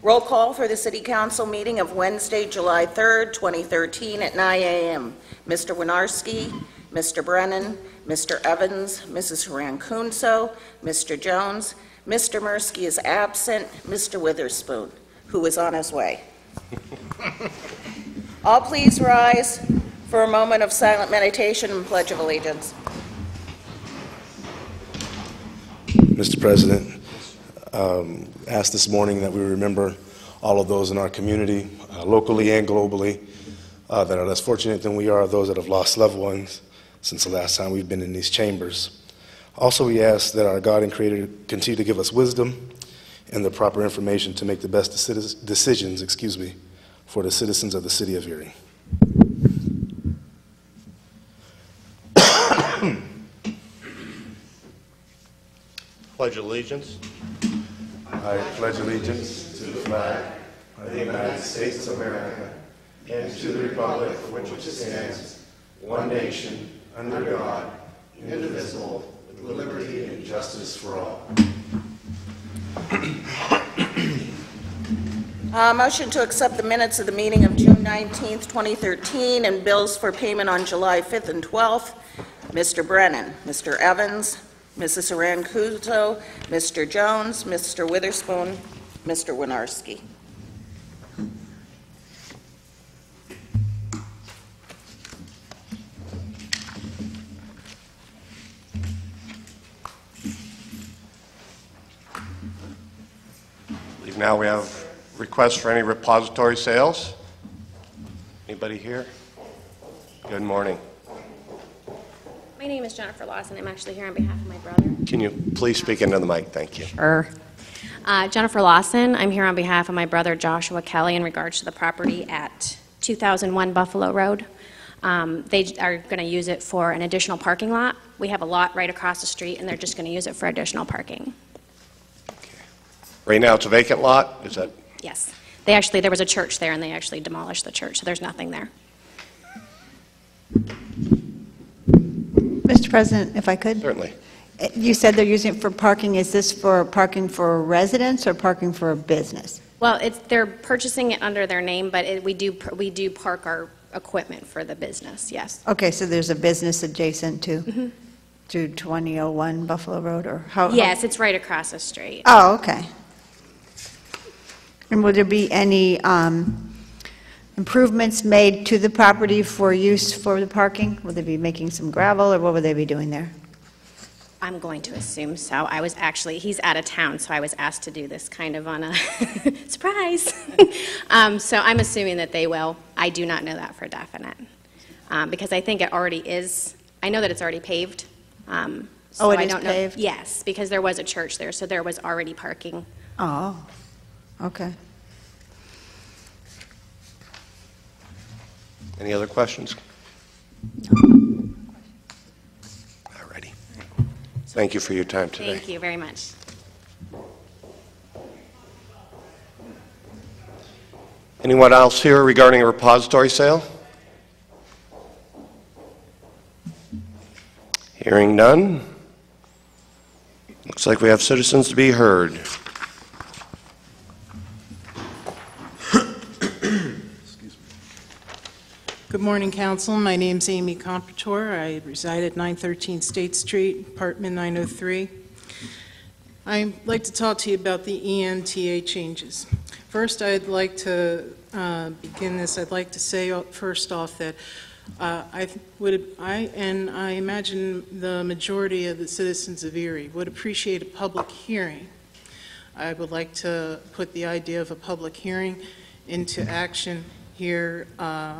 Roll call for the City Council meeting of Wednesday, July 3rd, 2013 at 9 a.m. Mr. Winarski, Mr. Brennan, Mr. Evans, Mrs. Rankunso, Mr. Jones. Mr. Mirsky is absent. Mr. Witherspoon, who is on his way. All please rise for a moment of silent meditation and Pledge of Allegiance. Mr. President, asked this morning that we remember all of those in our community, locally and globally, that are less fortunate than we are, those that have lost loved ones since the last time we've been in these chambers. Also, we ask that our God and Creator continue to give us wisdom and the proper information to make the best decisions, for the citizens of the city of Erie. Pledge allegiance. I pledge allegiance to the flag of the United States of America and to the republic for which it stands, one nation, under God, indivisible, with liberty and justice for all. Motion to accept the minutes of the meeting of June 19th, 2013, and bills for payment on July 5th and 12th. Mr. Brennan, Mr. Evans, Mrs. Rankunso, Mr. Jones, Mr. Witherspoon, Mr. Winarski. Now we have requests for any repository sales. Anybody here? Good morning. My name is Jennifer Lawson. I'm actually here on behalf of my brother. Can you please speak into the mic? Thank you. Sure. Jennifer Lawson. I'm here on behalf of my brother Joshua Kelly in regards to the property at 2001 Buffalo Road. They are going to use it for an additional parking lot. We have a lot right across the street, and they're just going to use it for additional parking. Right now it's a vacant lot? Is that? Yes. There was a church there, and they actually demolished the church, so there's nothing there. Mr. President, if I could? Certainly. You said they're using it for parking. Is this for parking for residents or parking for a business? Well, they're purchasing it under their name, but we do park our equipment for the business, yes. Okay, so there's a business adjacent to 2001 Buffalo Road, or how? Yes, it's right across the street. Oh, okay. And will there be any improvements made to the property for use for the parking? Will they be making some gravel, or what will they be doing there? I'm going to assume so. He's out of town, so I was asked to do this kind of on a surprise. So I'm assuming that they will. I do not know that for definite. Because I think it already is, I know that it's already paved. So it I is don't paved? know. Yes, because there was a church there, so there was already parking. Oh, okay. Any other questions? All righty. Thank you for your time today. Thank you very much. Anyone else here regarding a repository sale? Hearing none. Looks like we have citizens to be heard. Good morning, Council. My name's Amy Comprador. I reside at 913 State Street, apartment 903. I'd like to talk to you about the EMTA changes. First, I'd like to begin this. I'd like to say first off that I imagine the majority of the citizens of Erie would appreciate a public hearing. I would like to put the idea of a public hearing into action here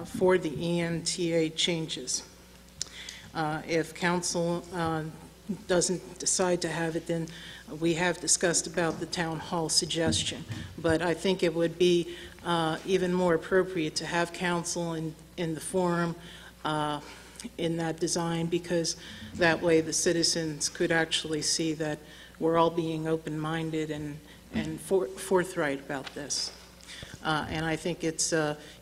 for the EMTA changes. If council doesn't decide to have it, then we have discussed about the town hall suggestion. But I think it would be even more appropriate to have council in the forum in that design, because that way the citizens could actually see that we're all being open-minded and forthright about this. And I think it's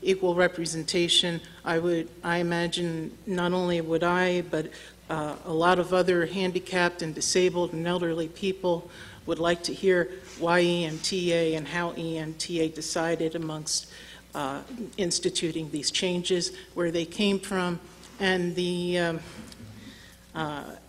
equal representation. I imagine not only would I, but a lot of other handicapped and disabled and elderly people would like to hear why EMTA and how EMTA decided amongst instituting these changes, where they came from, and the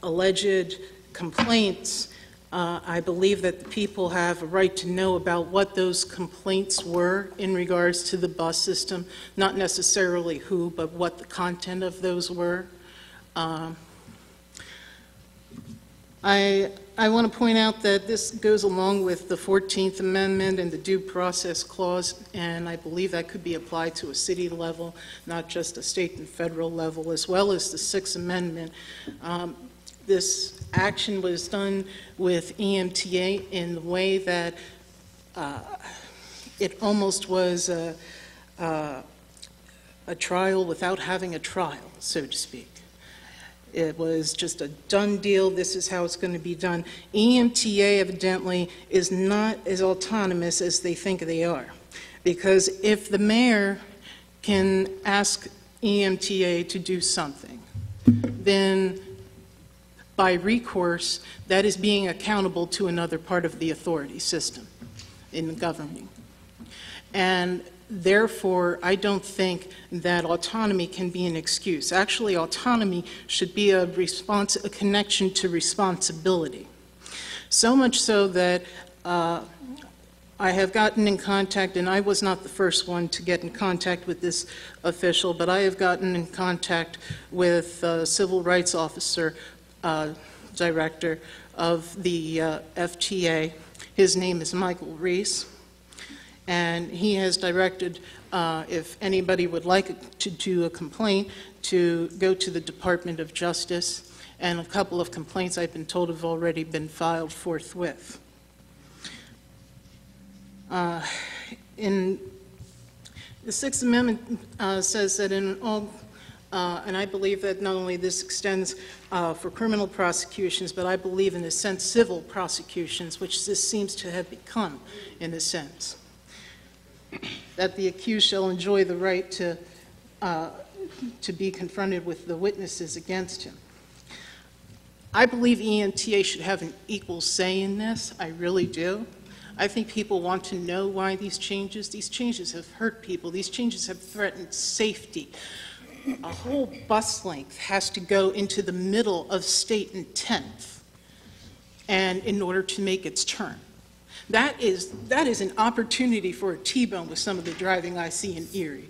alleged complaints. I believe that the people have a right to know about what those complaints were in regards to the bus system, not necessarily who, but what the content of those were. I want to point out that this goes along with the 14th Amendment and the Due Process Clause, and I believe that could be applied to a city level, not just a state and federal level, as well as the 6th Amendment. This action was done with EMTA in the way that it almost was a trial without having a trial, so to speak. It was just a done deal. This is how it's going to be done. EMTA evidently is not as autonomous as they think they are, because if the mayor can ask EMTA to do something, then by recourse, that is being accountable to another part of the authority system in the governing. And therefore, I don't think that autonomy can be an excuse. Actually, autonomy should be a connection to responsibility. So much so that I have gotten in contact, and I was not the first one to get in contact with this official, but I have gotten in contact with a civil rights officer director of the FTA. His name is Michael Reese, and he has directed if anybody would like to do a complaint to go to the Department of Justice, and a couple of complaints I've been told have already been filed forthwith. In the Sixth Amendment says that in all and I believe that not only this extends for criminal prosecutions, but I believe in a sense civil prosecutions, which this seems to have become in a sense, that the accused shall enjoy the right to be confronted with the witnesses against him. I believe EMTA should have an equal say in this. I really do. I think people want to know why these changes have hurt people. These changes have threatened safety. A whole bus length has to go into the middle of State and 10th, and in order to make its turn. That is an opportunity for a T-bone with some of the driving I see in Erie.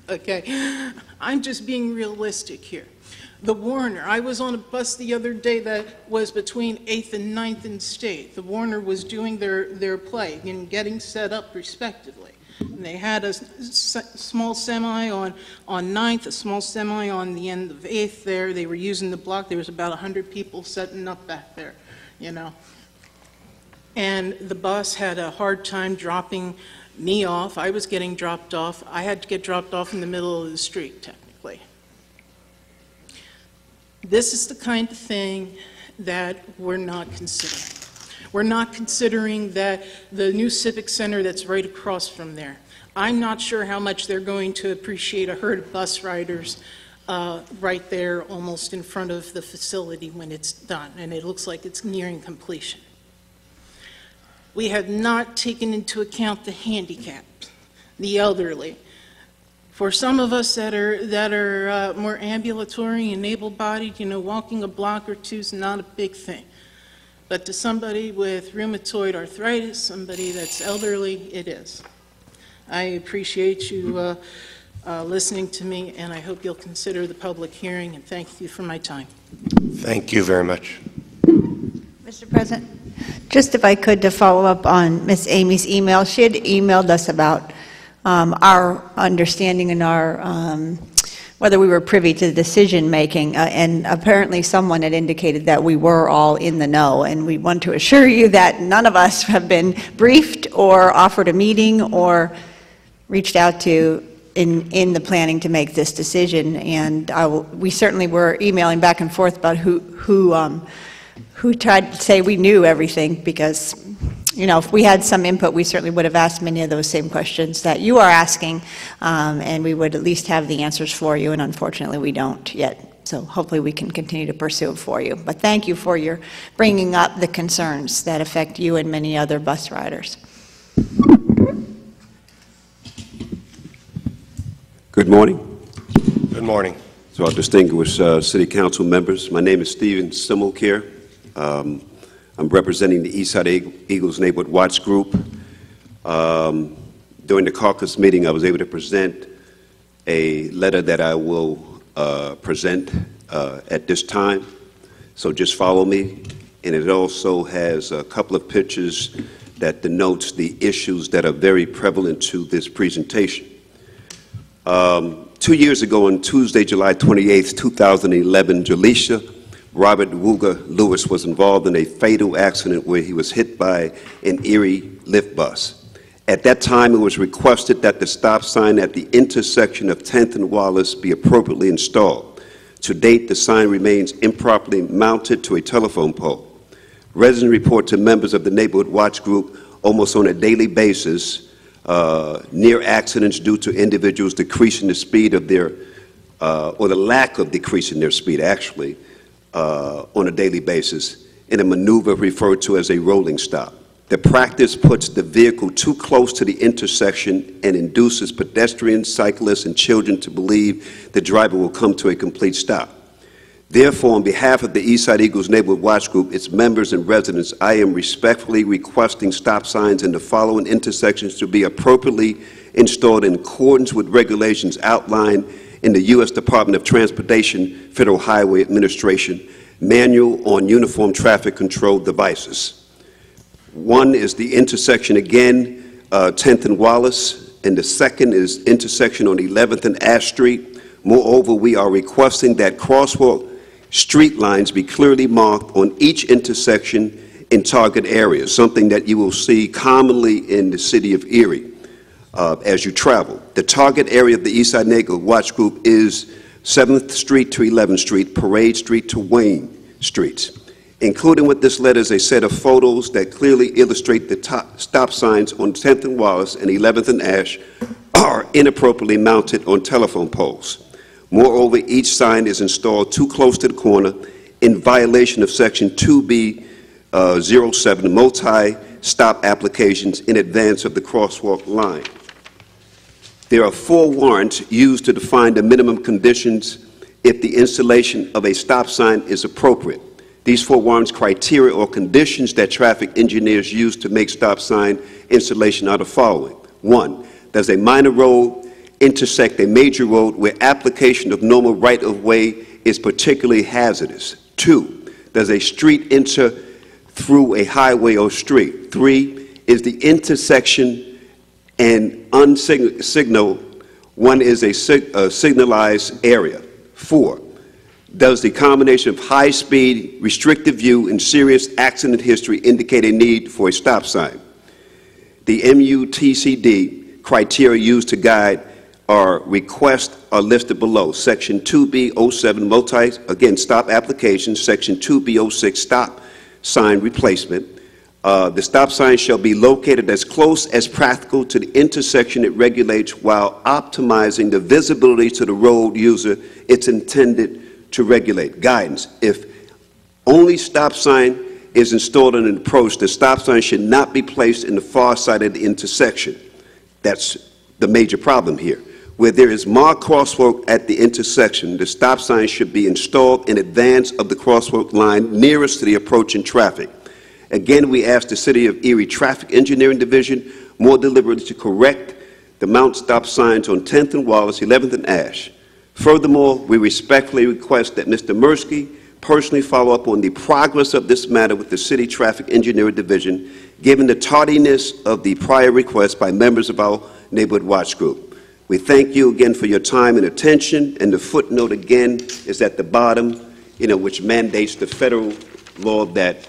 Okay, I'm just being realistic here. The Warner, I was on a bus the other day that was between 8th and 9th and State. The Warner was doing their play and getting set up respectively. And they had a small semi on 9th, a small semi on the end of 8th there. They were using the block. There was about 100 people setting up back there, you know. And the bus had a hard time dropping me off. I was getting dropped off. I had to get dropped off in the middle of the street, technically. This is the kind of thing that we're not considering. We're not considering that the new Civic Center that's right across from there. I'm not sure how much they're going to appreciate a herd of bus riders right there almost in front of the facility when it's done, and it looks like it's nearing completion. We have not taken into account the handicapped, the elderly. For some of us that are more ambulatory and able-bodied, you know, walking a block or two is not a big thing. But to somebody with rheumatoid arthritis, somebody that's elderly, it is. I appreciate you listening to me, and I hope you'll consider the public hearing, and thank you for my time. Thank you very much. Mr. President, just if I could to follow up on Ms. Amy's email. She had emailed us about our understanding and our whether we were privy to the decision-making, and apparently someone had indicated that we were all in the know, and we want to assure you that none of us have been briefed or offered a meeting or reached out to in the planning to make this decision, and we certainly were emailing back and forth about who tried to say we knew everything, because you know, if we had some input, we certainly would have asked many of those same questions that you are asking, and we would at least have the answers for you, and unfortunately we don't yet. So hopefully we can continue to pursue it for you. But thank you for your bringing up the concerns that affect you and many other bus riders. Good morning. Good morning. To our distinguished City Council members, my name is Stephen Simmelkier. I'm representing the Eastside Eagles Neighborhood Watch Group. During the caucus meeting, I was able to present a letter that I will present at this time. So just follow me. And it also has a couple of pictures that denotes the issues that are very prevalent to this presentation. 2 years ago on Tuesday, July 28, 2011, Jaleisha Robert Wooga Lewis was involved in a fatal accident where he was hit by an Erie Lyft bus. At that time, it was requested that the stop sign at the intersection of 10th and Wallace be appropriately installed. To date, the sign remains improperly mounted to a telephone pole. Residents report to members of the Neighborhood Watch Group almost on a daily basis near accidents due to individuals decreasing the speed of their, or the lack of decreasing their speed, actually, on a daily basis in a maneuver referred to as a rolling stop. The practice puts the vehicle too close to the intersection and induces pedestrians, cyclists, and children to believe the driver will come to a complete stop. Therefore, on behalf of the Eastside Eagles Neighborhood Watch Group, its members and residents, I am respectfully requesting stop signs in the following intersections to be appropriately installed in accordance with regulations outlined in the U.S. Department of Transportation Federal Highway Administration Manual on Uniform Traffic Control Devices. One is the intersection again, 10th and Wallace, and the second is intersection on 11th and Ash Street. Moreover, we are requesting that crosswalk street lines be clearly marked on each intersection in target areas, something that you will see commonly in the city of Erie as you travel. The target area of the Eastside Neighborhood Watch Group is 7th Street to 11th Street, Parade Street to Wayne Streets. Including with this letter is a set of photos that clearly illustrate the stop signs on 10th and Wallace and 11th and Ash are inappropriately mounted on telephone poles. Moreover, each sign is installed too close to the corner in violation of Section 2B07 multi-stop applications in advance of the crosswalk line. There are 4 warrants used to define the minimum conditions if the installation of a stop sign is appropriate. These 4 warrants, criteria, or conditions that traffic engineers use to make stop sign installation are the following. 1, does a minor road intersect a major road where application of normal right-of-way is particularly hazardous? 2, does a street enter through a highway or street? 3, is the intersection an unsignaled, one is a signalized area? 4, does the combination of high speed, restricted view, and serious accident history indicate a need for a stop sign? The MUTCD criteria used to guide our requests are listed below. Section 2B07 stop applications. Section 2B06 stop sign replacement. The stop sign shall be located as close as practical to the intersection it regulates while optimizing the visibility to the road user it's intended to regulate. Guidance: if only stop sign is installed on an approach, the stop sign should not be placed in the far side of the intersection. That's the major problem here. Where there is marked crosswalk at the intersection, the stop sign should be installed in advance of the crosswalk line nearest to the approaching traffic. Again, we ask the City of Erie Traffic Engineering Division more deliberately to correct the mount stop signs on 10th and Wallace, 11th and Ash. Furthermore, we respectfully request that Mr. Mirsky personally follow up on the progress of this matter with the City Traffic Engineering Division, given the tardiness of the prior request by members of our Neighborhood Watch Group. We thank you again for your time and attention, and the footnote again is at the bottom, which mandates the federal law that,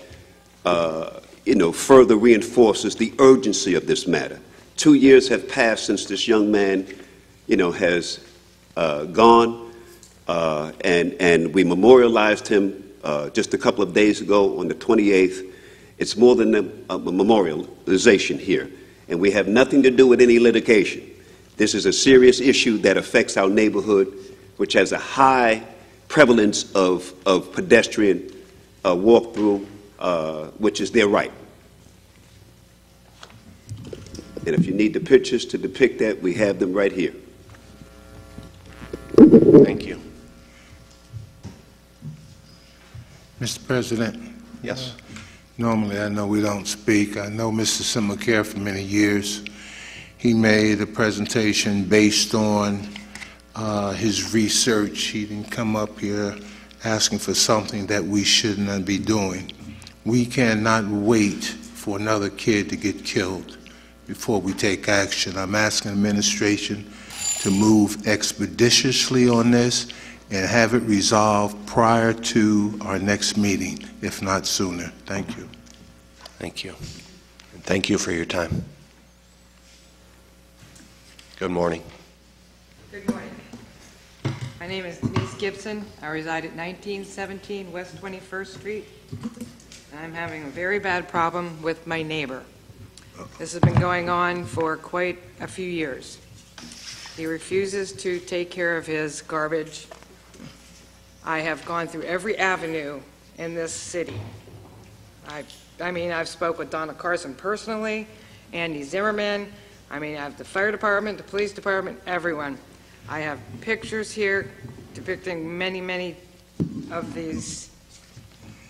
further reinforces the urgency of this matter. 2 years have passed since this young man, has gone, and we memorialized him just a couple of days ago on the 28th. It's more than a memorialization here, and we have nothing to do with any litigation. This is a serious issue that affects our neighborhood, which has a high prevalence of pedestrian walk-through, which is their right. And if you need the pictures to depict that, we have them right here. Thank you. Mr. President, Yes. normally I know we don't speak. I know Mr. Simacare for many years. He made a presentation based on his research. He didn't come up here asking for something that we shouldn't be doing. We cannot wait for another kid to get killed before we take action. I'm asking the administration to move expeditiously on this and have it resolved prior to our next meeting, if not sooner. Thank you. Thank you. And thank you for your time. Good morning. Good morning. My name is Denise Gibson. I reside at 1917 West 21st Street. I'm having a very bad problem with my neighbor. This has been going on for quite a few years. He refuses to take care of his garbage. I have gone through every avenue in this city. I mean, I've spoke with Donna Carson personally, Andy Zimmerman. I mean, I have the fire department, the police department, everyone. I have pictures here depicting many, many of these,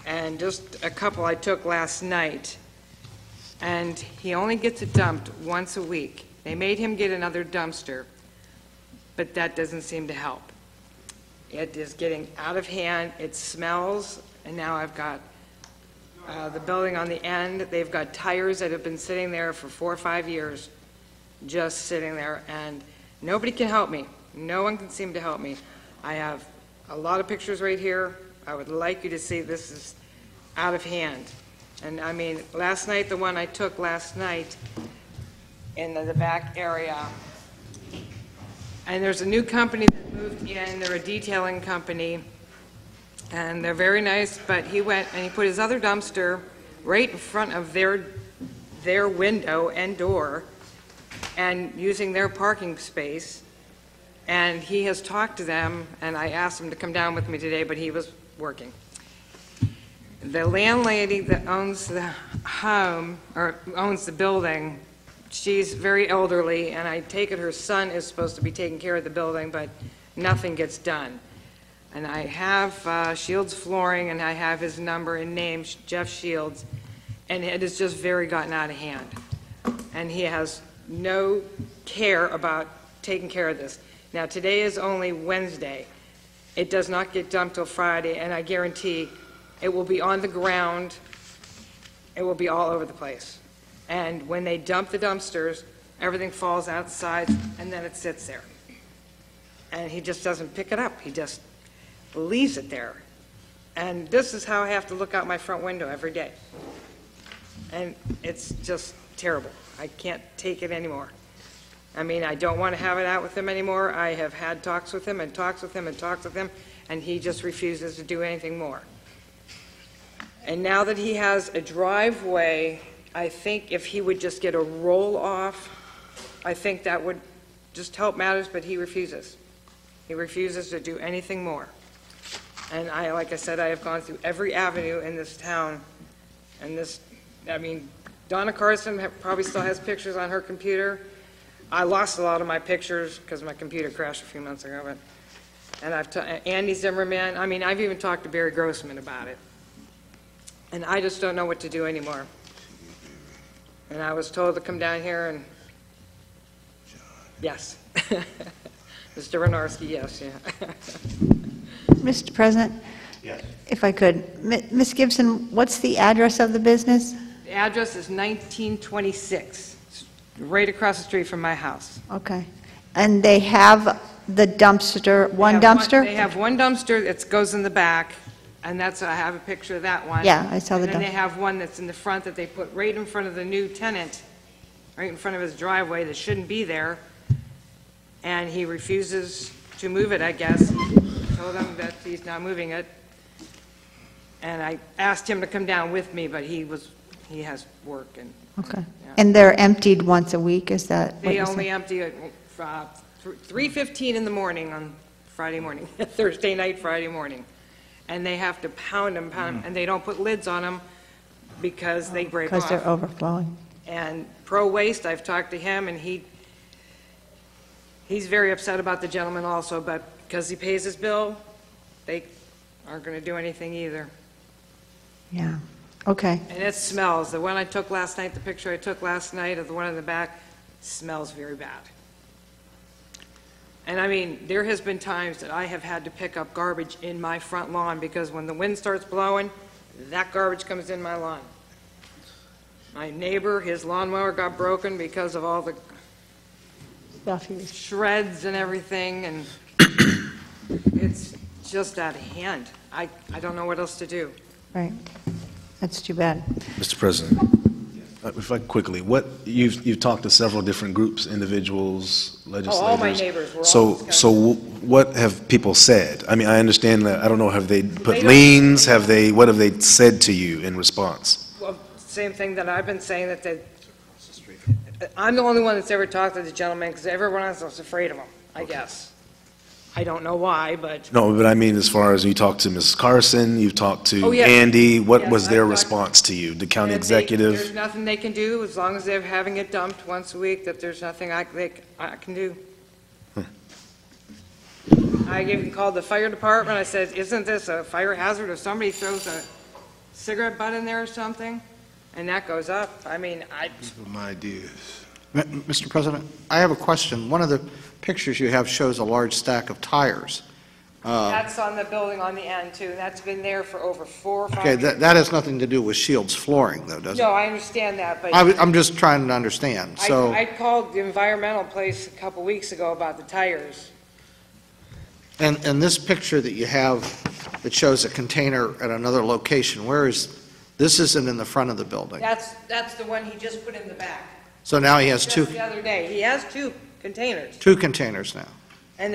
and just a couple I took last night. And he only gets it dumped once a week. They made him get another dumpster, but that doesn't seem to help. It is getting out of hand. It smells, and now I've got the building on the end. They've got tires that have been sitting there for 4 or 5 years, just sitting there, and nobody can help me. No one can seem to help me. I have a lot of pictures right here. I would like you to see this is out of hand. And I mean, last night, the one I took last night in the back area, and there's a new company that moved in. They're a detailing company, and they're very nice, but he went and he put his other dumpster right in front of their window and door, and using their parking space. And he has talked to them, and I asked him to come down with me today, but he was working. The landlady that owns the home, or owns the building, she's very elderly, and I take it her son is supposed to be taking care of the building, but nothing gets done. And I have Shields Flooring, and I have his number and name, Jeff Shields, and it has just very gotten out of hand. And he has no care about taking care of this. Now, today is only Wednesday. It does not get dumped till Friday, and I guarantee it will be on the ground. It will be all over the place. And when they dump the dumpsters, everything falls outside, and then it sits there. And he just doesn't pick it up. He just leaves it there. And this is how I have to look out my front window every day. And it's just terrible. I can't take it anymore. I mean, I don't want to have it out with him anymore. I have had talks with him and talks with him and talks with him, and he just refuses to do anything more. And now that he has a driveway, I think if he would just get a roll-off, I think that would just help matters, but he refuses. He refuses to do anything more. And like I said, I have gone through every avenue in this town, and I mean, Donna Carson probably still has pictures on her computer. I lost a lot of my pictures because my computer crashed a few months ago, and Andy Zimmerman, I mean, I've even talked to Barry Grossman about it. And I just don't know what to do anymore. And I was told to come down here and, yes. Mr. Renarski, yes, yeah. Mr. President? Yes. If I could, Ms. Gibson, what's the address of the business? The address is 1926, it's right across the street from my house. Okay. And they have the dumpster, one dumpster? They have one dumpster that goes in the back, and I have a picture of that one. Yeah, I saw the And then dumpster. they have one that's in the front that they put right in front of the new tenant, right in front of his driveway that shouldn't be there, and he refuses to move it, I guess. I told him that he's not moving it, and I asked him to come down with me, but he has work, and Okay. Yeah. And they're emptied once a week, is that what they you only said? empty it 3:15 in the morning on Friday morning, Thursday night, Friday morning. And they have to pound them, and they don't put lids on them because they break off. Because they're overflowing. And Pro Waste, I've talked to him, and he's very upset about the gentleman also, but because he pays his bill, they aren't going to do anything either. Yeah, okay. And it smells. The one I took last night, the picture I took last night of the one in the back, smells very bad. And I mean, there has been times that I have had to pick up garbage in my front lawn because when the wind starts blowing, that garbage comes in my lawn. My neighbor, his lawnmower got broken because of all the shreds and everything, and it's just out of hand. I don't know what else to do. Right. That's too bad. Mr. President, if I quickly, you've talked to several different groups, individuals, legislators. all my neighbors were all So discussing. what have people said? I mean, I understand that, I don't know, have they put don't- liens? What have they said to you in response? Well, same thing that I've been saying, that I'm the only one that's ever talked to the gentleman because everyone else was afraid of him, I guess. I don't know why, but No, but I mean, as far as you talked to Mrs. Carson, you've talked to Oh, yes. Andy, what Yes, was their I've talked- response to you? The county there's executive? nothing they can do as long as they're having it dumped once a week, that there's nothing I can do. I even called the fire department. I said, isn't this a fire hazard if somebody throws a cigarette butt in there or something? And that goes up. I mean, Some ideas. Mr. President, I have a question. One of the pictures you have shows a large stack of tires. that's on the building on the end too. That's been there for over 4 or 5 Okay, years. that has nothing to do with Shields flooring, though, does it? No, I understand that, but I'm just trying to understand, so... I called the environmental place a couple weeks ago about the tires. And this picture that you have that shows a container at another location, where is, this isn't in the front of the building. That's the one he just put in the back. So now he has Just the other day. He has 2 containers. two containers now. And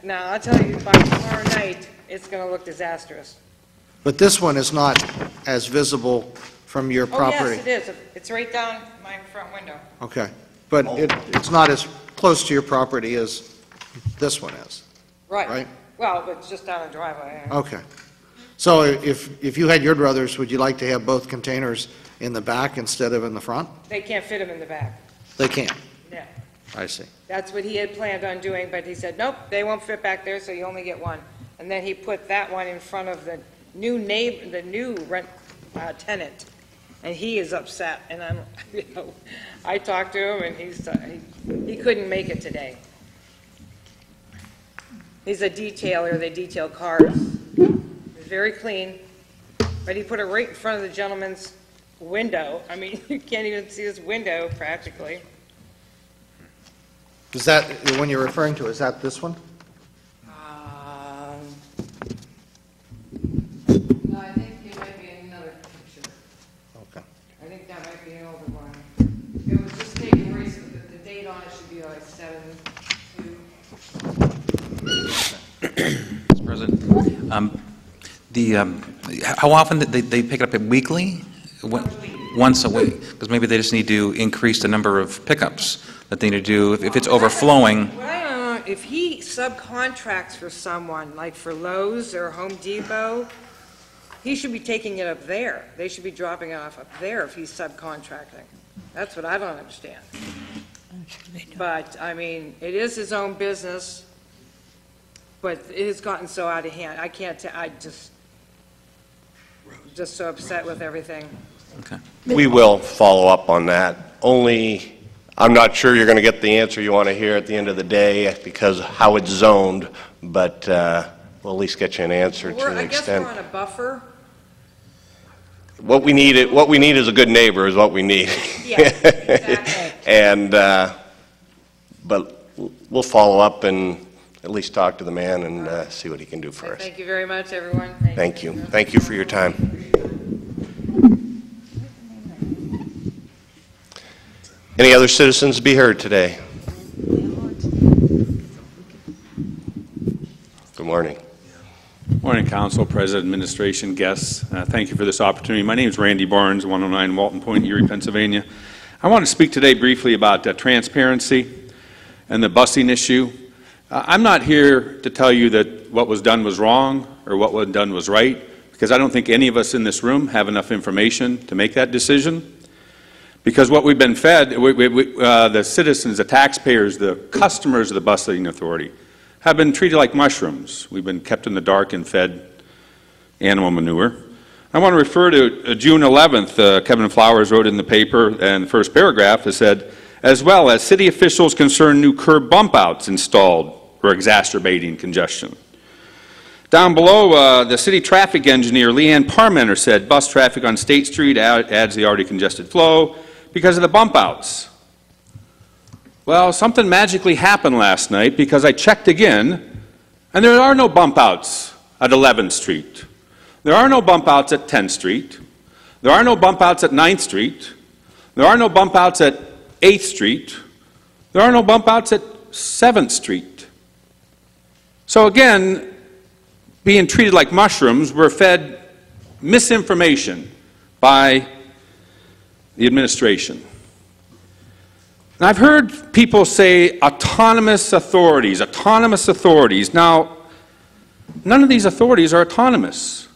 now I'll tell you, by tomorrow night, it's going to look disastrous. But this one is not as visible from your Oh, property. yes, it is. It's right down my front window. Okay, but it's not as close to your property as this one is, right? Well, but it's just down the driveway. Okay. So if you had your druthers, would you like to have both containers in the back instead of in the front? They can't fit them in the back. They can't. Yeah. I see. That's what he had planned on doing, but he said, nope, they won't fit back there, so you only get one. And then he put that one in front of the new tenant, and he is upset. And I talked to him, and he couldn't make it today. He's a detailer. They detail cars. It's very clean, but he put it right in front of the gentleman's window. I mean, you can't even see his window practically. Is that, the one you're referring to, is that this one? No, I think it might be another picture. Okay. I think that might be an older one. It was just taken recently, the date on it should be like 7/2. Mr. President, how often did they pick it up weekly? Once a week? Because maybe they just need to increase the number of pickups that they need to do. If it's overflowing, Well, I don't know, if he subcontracts for someone, like for Lowe's or Home Depot, he should be taking it up there. They should be dropping it off up there if he's subcontracting. That's what I don't understand. But, I mean, it is his own business, but it has gotten so out of hand. I can't, I just so upset with everything. okay. We will follow up on that. Only, I'm not sure you're going to get the answer you want to hear at the end of the day because how it's zoned, but we'll at least get you an answer to an I guess extent. we're on a buffer. What we need is a good neighbor is what we need. Yeah, exactly. And, but we'll follow up and at least talk to the man and see what he can do for us. Thank you very much, everyone. Thank you. Thank you for your time. Any other citizens to be heard today? Good morning. Morning, Council, President, Administration, guests. Thank you for this opportunity. My name is Randy Barnes, 109 Walton Point, Erie, Pennsylvania. I want to speak today briefly about transparency and the busing issue. I'm not here to tell you that what was done was wrong or what was done was right, because I don't think any of us in this room have enough information to make that decision. Because what we've been fed, the citizens, the taxpayers, the customers of the busing authority have been treated like mushrooms. We've been kept in the dark and fed animal manure. I want to refer to June 11th, Kevin Flowers wrote in the paper, and the first paragraph has said, as well as city officials concerned new curb bump outs installed for exacerbating congestion. Down below, the city traffic engineer, Leanne Parmenter, said bus traffic on State Street adds the already congested flow because of the bump outs. Well, something magically happened last night because I checked again, and there are no bump outs at 11th Street. There are no bump outs at 10th Street. There are no bump outs at 9th Street. There are no bump outs at 8th Street. There are no bump outs at 7th Street. So again, being treated like mushrooms, we're fed misinformation by the administration. And I've heard people say autonomous authorities, autonomous authorities. Now, none of these authorities are autonomous.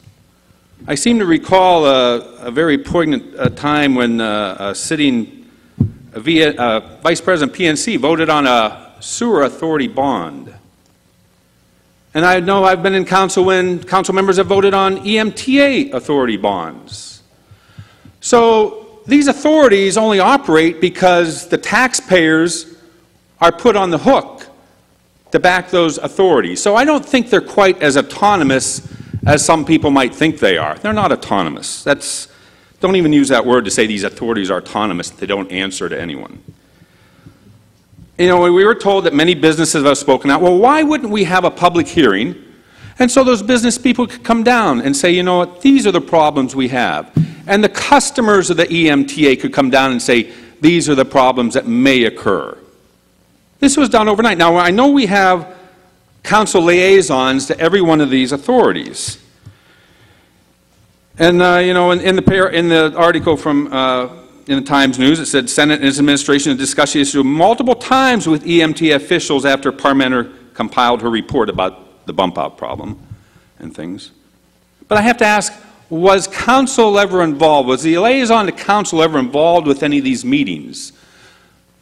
I seem to recall a very poignant time when a sitting Vice President PNC voted on a sewer authority bond. And I know I've been in council when council members have voted on EMTA authority bonds. So these authorities only operate because the taxpayers are put on the hook to back those authorities. So I don't think they're quite as autonomous as some people might think they are. They're not autonomous. Don't even use that word to say these authorities are autonomous. They don't answer to anyone. You know, we were told that many businesses have spoken out. Well, why wouldn't we have a public hearing? And so those business people could come down and say, you know what, these are the problems we have. And the customers of the EMTA could come down and say, these are the problems that may occur. This was done overnight. Now, I know we have council liaisons to every one of these authorities. And, you know, in the article from in the Times News, it said Senate and its administration have discussed the issue multiple times with EMT officials after Parmenter compiled her report about the bump out problem and things. But I have to ask, was council ever involved? Was the liaison to council ever involved with any of these meetings?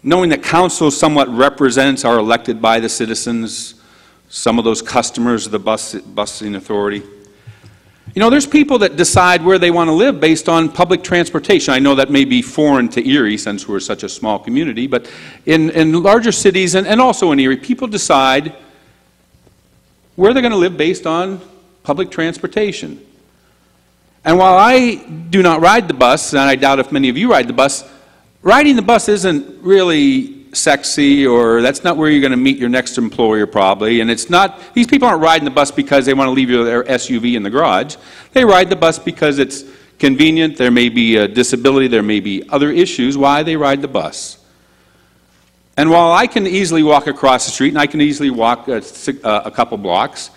Knowing that council somewhat represents, are elected by the citizens, some of those customers of the busing authority. You know, there's people that decide where they want to live based on public transportation. I know that may be foreign to Erie since we're such a small community, but in larger cities and also in Erie, people decide where they're going to live based on public transportation. And while I do not ride the bus, and I doubt if many of you ride the bus, riding the bus isn't really sexy, or that's not where you're going to meet your next employer probably, and it's not, these people aren't riding the bus because they want to leave their SUV in the garage. They ride the bus because it's convenient, there may be a disability, there may be other issues why they ride the bus. And while I can easily walk across the street, and I can easily walk a couple blocks,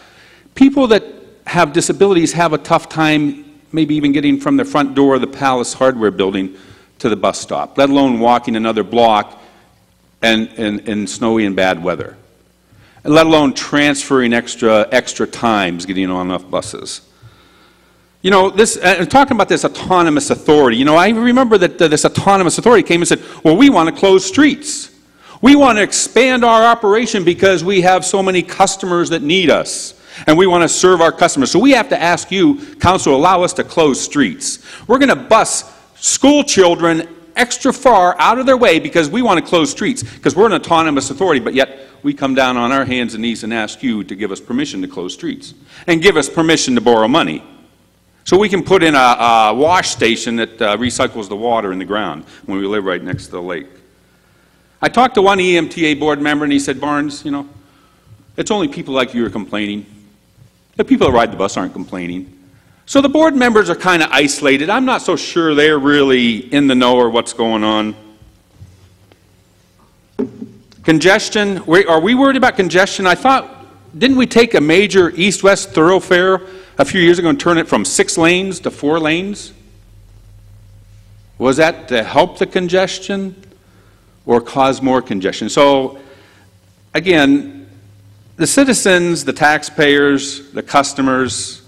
people that have disabilities have a tough time maybe even getting from the front door of the Palace Hardware building to the bus stop, let alone walking another block and in snowy and bad weather, and let alone transferring extra times getting on enough buses. You know, talking about this autonomous authority, you know, I remember that this autonomous authority came and said, well, we want to close streets. We want to expand our operation because we have so many customers that need us, and we want to serve our customers. So we have to ask you, council, allow us to close streets. We're going to bus school children extra far out of their way because we want to close streets, because we're an autonomous authority, but yet we come down on our hands and knees and ask you to give us permission to close streets and give us permission to borrow money so we can put in a wash station that recycles the water in the ground when we live right next to the lake. I talked to one EMTA board member and he said, Barnes, you know, it's only people like you are complaining. The people that ride the bus aren't complaining. So the board members are kind of isolated. I'm not so sure they're really in the know or what's going on. Congestion, are we worried about congestion? I thought, didn't we take a major east-west thoroughfare a few years ago and turn it from 6 lanes to 4 lanes? Was that to help the congestion or cause more congestion? So, again, the citizens, the taxpayers, the customers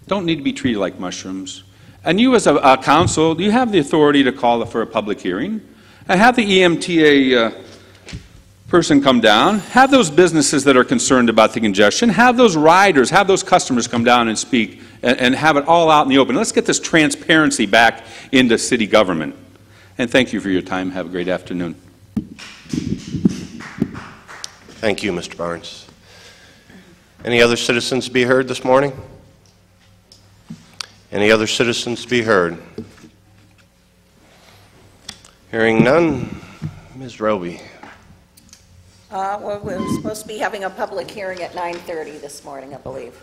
don't need to be treated like mushrooms. And you as a council, you have the authority to call for a public hearing and have the EMTA person come down, have those businesses that are concerned about the congestion, have those riders, have those customers come down and speak, and have it all out in the open. Let's get this transparency back into city government. And thank you for your time. Have a great afternoon. Thank you, Mr. Barnes. Any other citizens to be heard this morning? Any other citizens to be heard? Hearing none, Ms. Roby. Well, we're supposed to be having a public hearing at 9:30 this morning, I believe.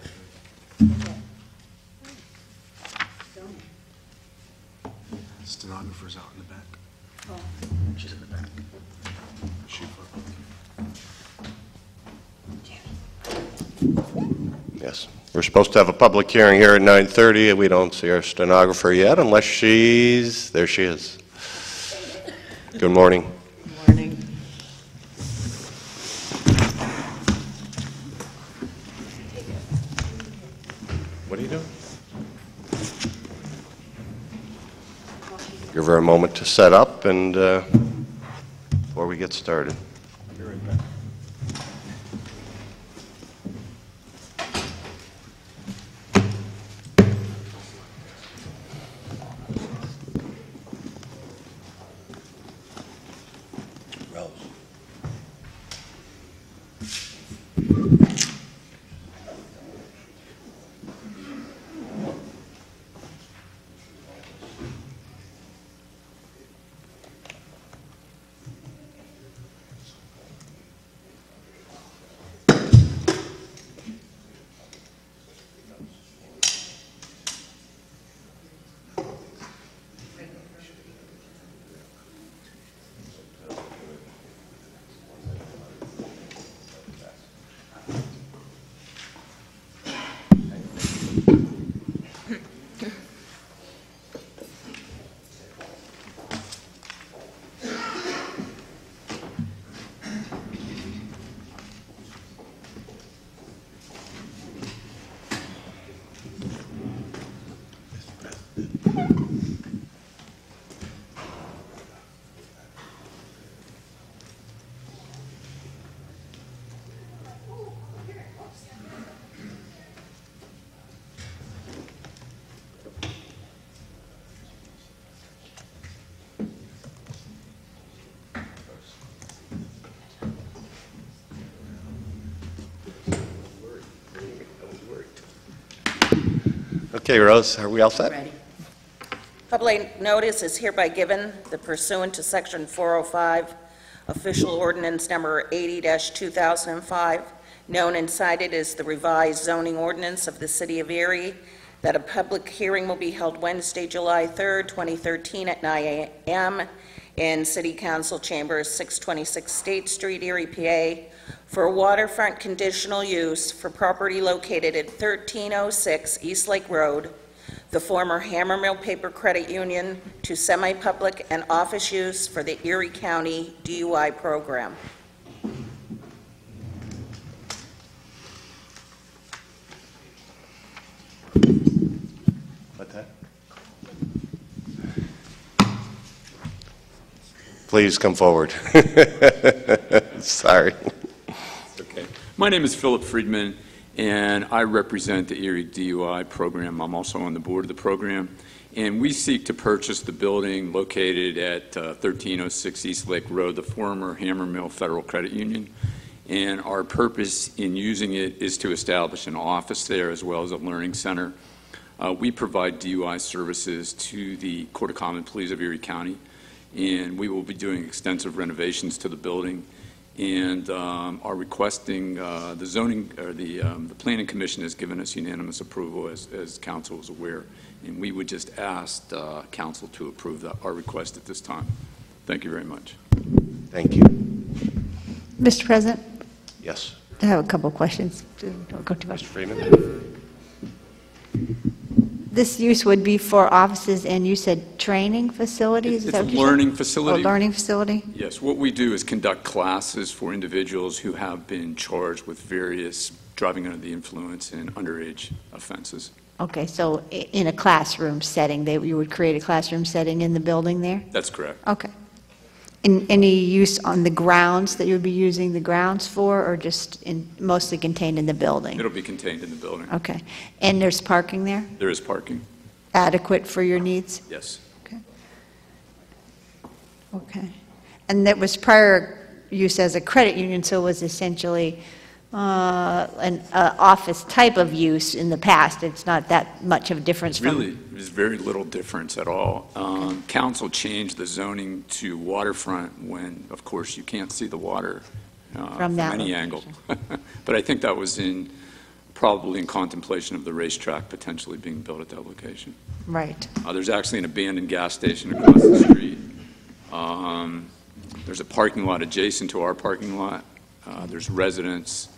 Stenographer's out in the back. She's in the back. Yes, we're supposed to have a public hearing here at 9:30, and we don't see our stenographer yet, unless she's, there she is. Good morning. Good morning. What are you doing? Give her a moment to set up and before we get started. Okay, Rose, are we all set? Ready. Public notice is hereby given that pursuant to Section 405, Official Ordinance Number 80-2005, known and cited as the revised zoning ordinance of the City of Erie, that a public hearing will be held Wednesday, July 3rd, 2013 at 9 a.m. in City Council Chambers, 626 State Street, Erie, PA, for a waterfront conditional use for property located at 1306 East Lake Road, the former Hammermill Paper Credit Union, to semi-public and office use for the Erie County DUI program. What's that? Please come forward. Sorry. Okay. My name is Philip Friedman, and I represent the Erie DUI program. I'm also on the board of the program, and we seek to purchase the building located at 1306 East Lake Road, the former Hammermill Federal Credit Union. And our purpose in using it is to establish an office there as well as a learning center. We provide DUI services to the Court of Common Pleas of Erie County, and we will be doing extensive renovations to the building, and are requesting the zoning, or the Planning Commission has given us unanimous approval, as council is aware, and we would just ask council to approve our request at this time. Thank you very much. Thank you. Mr. President, Yes. I have a couple of questions. Don't go too much. Mr. Freeman? This use would be for offices, and you said training facilities? Is It's that a what you said? learning facility. Oh, learning facility? Yes, what we do is conduct classes for individuals who have been charged with various driving under the influence and underage offenses. Okay, so in a classroom setting, you would create a classroom setting in the building there? That's correct. Okay. And any use on the grounds that you would be using the grounds for, or just mostly contained in the building? It'll be contained in the building. Okay. And there's parking there? There is parking. Adequate for your needs? Yes. Okay. And that was prior use as a credit union, so it was essentially an office type of use in the past. It's not that much of a difference from... Really, there's very little difference at all. Council changed the zoning to waterfront when, of course, you can't see the water from any angle. But I think that was probably in contemplation of the racetrack potentially being built at that location. Right. There's actually an abandoned gas station across the street. There's a parking lot adjacent to our parking lot. There's residents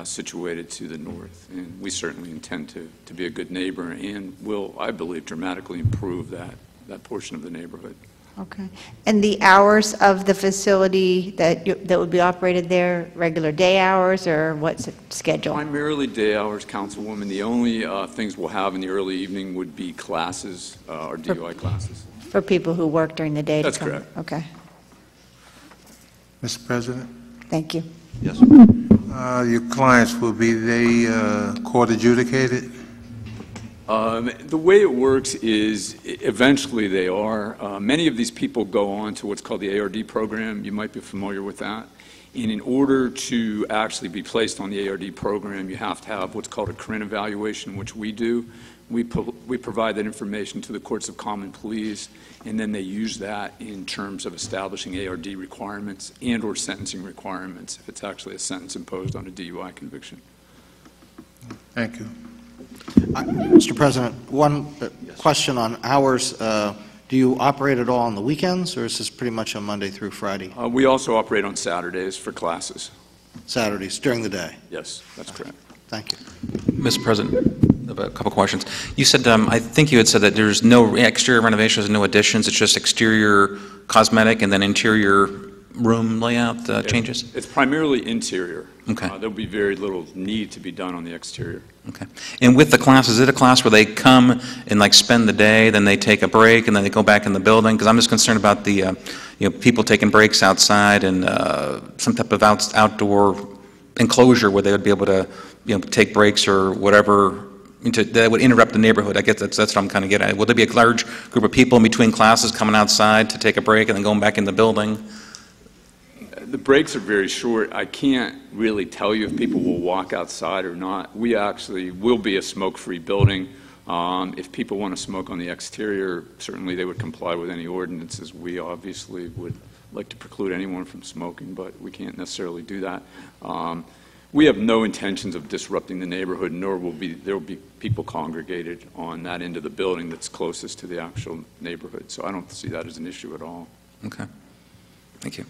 situated to the north, and we certainly intend to be a good neighbor and will, I believe, dramatically improve that portion of the neighborhood. Okay. And the hours of the facility that would be operated there, regular day hours, or what's it schedule? Primarily day hours, Councilwoman. The only things we'll have in the early evening would be classes, or DUI classes. For people who work during the day? That's correct. Okay. Mr. President? Thank you. Yes. Your clients, will they court adjudicated? The way it works is eventually they are. Many of these people go on to what's called the ARD program. You might be familiar with that. And in order to actually be placed on the ARD program, you have to have what's called a Corinne evaluation, which we do. We provide that information to the courts of common pleas, and then they use that in terms of establishing ARD requirements and or sentencing requirements if it's actually a sentence imposed on a DUI conviction. Thank you. Mr. President, one question on hours. Do you operate at all on the weekends, or is this pretty much a Monday through Friday? We also operate on Saturdays for classes. Saturdays, during the day? Yes, that's correct. Thank you. Mr. President, I have a couple questions. You said, I think you had said that there's no exterior renovations and no additions, it's just exterior cosmetic and then interior room layout changes? It's primarily interior. Okay. There'll be very little need to be done on the exterior. Okay. And with the class, is it a class where they come and like spend the day, then they take a break, and then they go back in the building? Because I'm just concerned about the, people taking breaks outside and some type of outdoor enclosure where they would be able to, take breaks or whatever that would interrupt the neighborhood. I guess that's what I'm kind of getting at. Will there be a large group of people in between classes coming outside to take a break and then going back in the building? The breaks are very short. I can't really tell you if people will walk outside or not. We actually will be a smoke-free building. If people want to smoke on the exterior, certainly they would comply with any ordinances. We obviously would like to preclude anyone from smoking, but we can't necessarily do that. We have no intentions of disrupting the neighborhood, nor there will be people congregated on that end of the building that's closest to the actual neighborhood. So I don't see that as an issue at all. Okay. Thank you.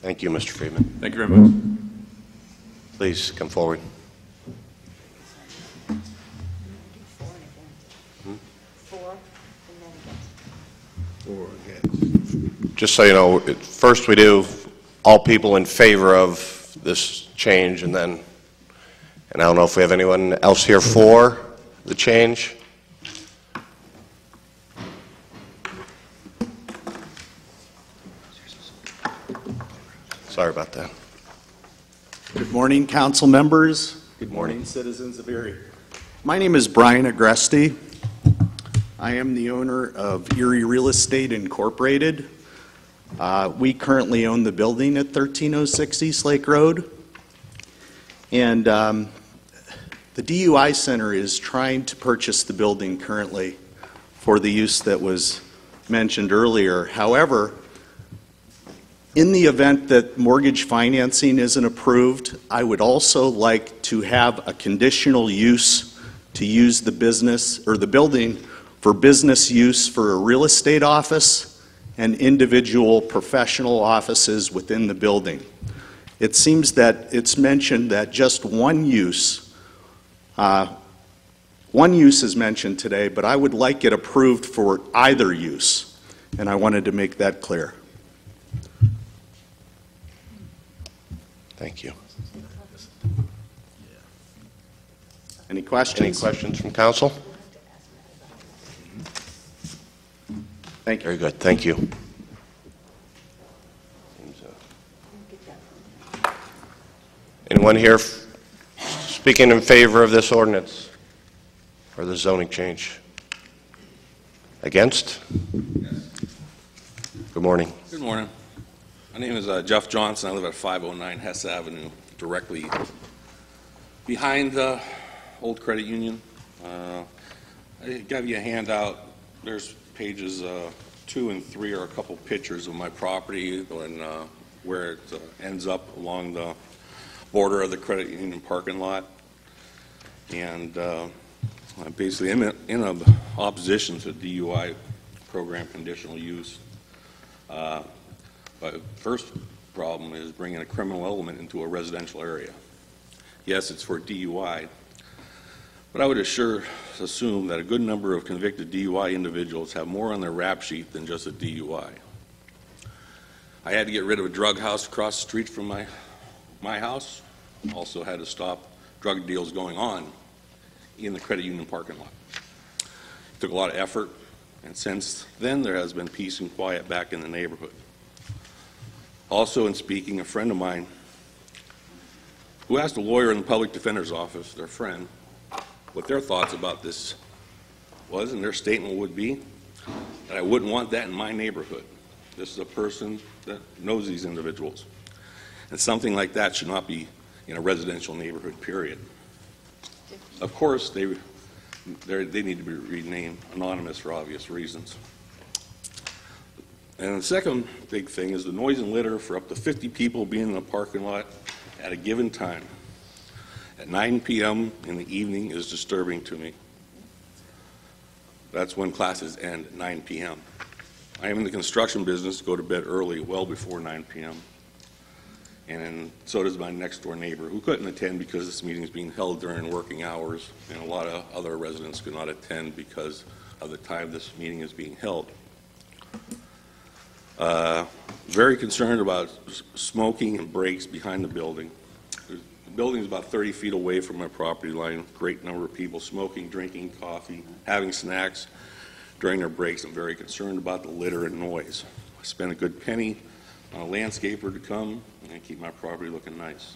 Thank you, Mr. Friedman. Thank you very much. Please come forward. Just so you know, first we do all people in favor of this change, and I don't know if we have anyone else here for the change. Sorry about that. Good morning, council members. Good morning. Citizens of Erie. My name is Brian Agresti. I am the owner of Erie Real Estate Incorporated. We currently own the building at 1306 East Lake Road. And the DUI Center is trying to purchase the building currently for the use that was mentioned earlier. However, in the event that mortgage financing isn't approved, I would also like to have a conditional use to use the business or the building for business use for a real estate office and individual professional offices within the building. It seems that it's mentioned that just one use One use is mentioned today, but I would like it approved for either use, and I wanted to make that clear. Thank you. Any questions? Any questions from council? Thank you. Very good, thank you. Anyone here speaking in favor of this ordinance or the zoning change? Against? Good morning. Good morning. My name is Jeff Johnson. I live at 509 Hess Avenue, directly behind the old credit union. I gave you a handout. There's pages 2 and 3 are a couple pictures of my property and where it ends up along the border of the credit union parking lot. And I basically am in opposition to DUI program conditional use. But first problem is bringing a criminal element into a residential area. Yes, it's for DUI, but I would assume that a good number of convicted DUI individuals have more on their rap sheet than just a DUI. I had to get rid of a drug house across the street from my house. Also had to stop drug deals going on in the credit union parking lot. It took a lot of effort, and since then there has been peace and quiet back in the neighborhood. Also, in speaking, a friend of mine who asked a lawyer in the public defender's office, their friend, what their thoughts about this was, and their statement would be that I wouldn't want that in my neighborhood. This is a person that knows these individuals, and something like that should not be in a residential neighborhood, period. Of course, they need to be renamed anonymous for obvious reasons. And the second big thing is the noise and litter for up to 50 people being in the parking lot at a given time at 9 p.m. in the evening is disturbing to me. That's when classes end at 9 p.m. I am in the construction business, go to bed early, well before 9 p.m. And so does my next door neighbor, who couldn't attend because this meeting is being held during working hours, and a lot of other residents could not attend because of the time this meeting is being held. Very concerned about smoking and breaks behind the building. The building is about 30 feet away from my property line. Great number of people smoking, drinking coffee, having snacks during their breaks. I'm very concerned about the litter and noise. I spent a good penny on a landscaper to come and keep my property looking nice.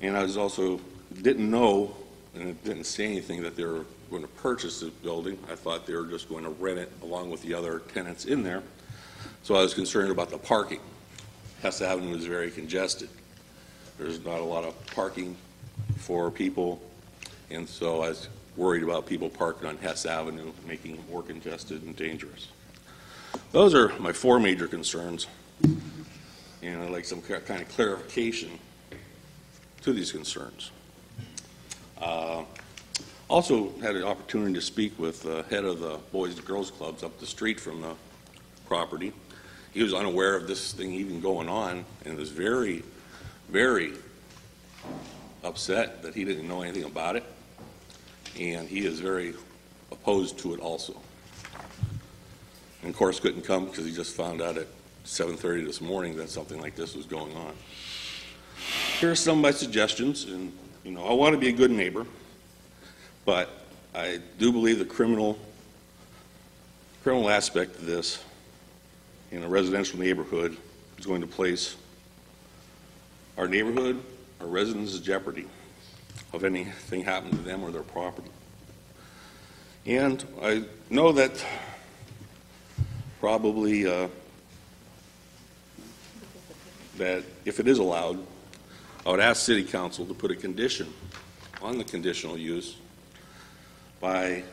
And I was also didn't know, and it didn't say anything, that they were going to purchase the building. I thought they were just going to rent it along with the other tenants in there. So I was concerned about the parking. Hess Avenue is very congested. There's not a lot of parking for people, and so I was worried about people parking on Hess Avenue, making it more congested and dangerous. Those are my 4 major concerns, and I'd like some kind of clarification to these concerns. Also had an opportunity to speak with the head of the Boys and Girls Clubs up the street from the property. He was unaware of this thing even going on and was very, very upset that he didn't know anything about it, and he is very opposed to it also. And of course couldn't come because he just found out at 7:30 this morning that something like this was going on. Here are some of my suggestions, and I want to be a good neighbor, but I do believe the criminal aspect of this in a residential neighborhood is going to place our neighborhood, our residents in jeopardy of anything happening to them or their property. And I know that probably that if it is allowed, I would ask City Council to put a condition on the conditional use by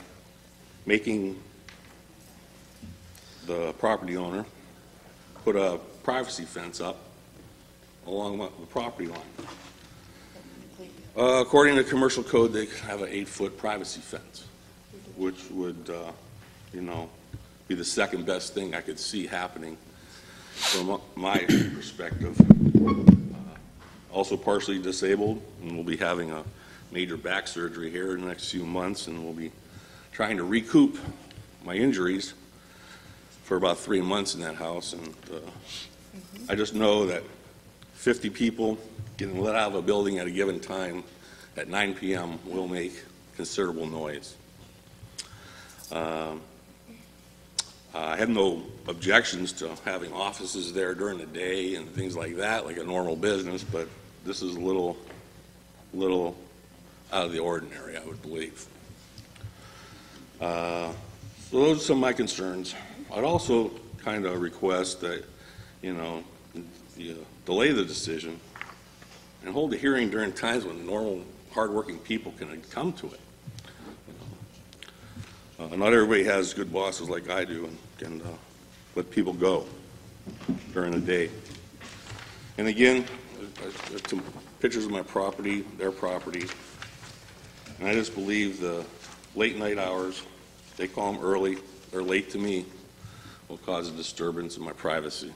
making the property owner put a privacy fence up along the property line. According to the commercial code, they have an 8-foot privacy fence, which would, be the second best thing I could see happening from my perspective. Also partially disabled, and we'll be having a major back surgery here in the next few months, and we'll be trying to recoup my injuries for about 3 months in that house. And I just know that 50 people getting let out of a building at a given time at 9 p.m. will make considerable noise. I have no objections to having offices there during the day and things like that, like a normal business, but this is a little out of the ordinary, I would believe. So those are some of my concerns. I'd also kind of request that, you delay the decision and hold the hearing during times when normal, hardworking people can come to it. Not everybody has good bosses like I do and can let people go during the day. And again, there's some pictures of my property, their property, and I just believe the late night hours, they call them early, they're late to me, will cause a disturbance of my privacy.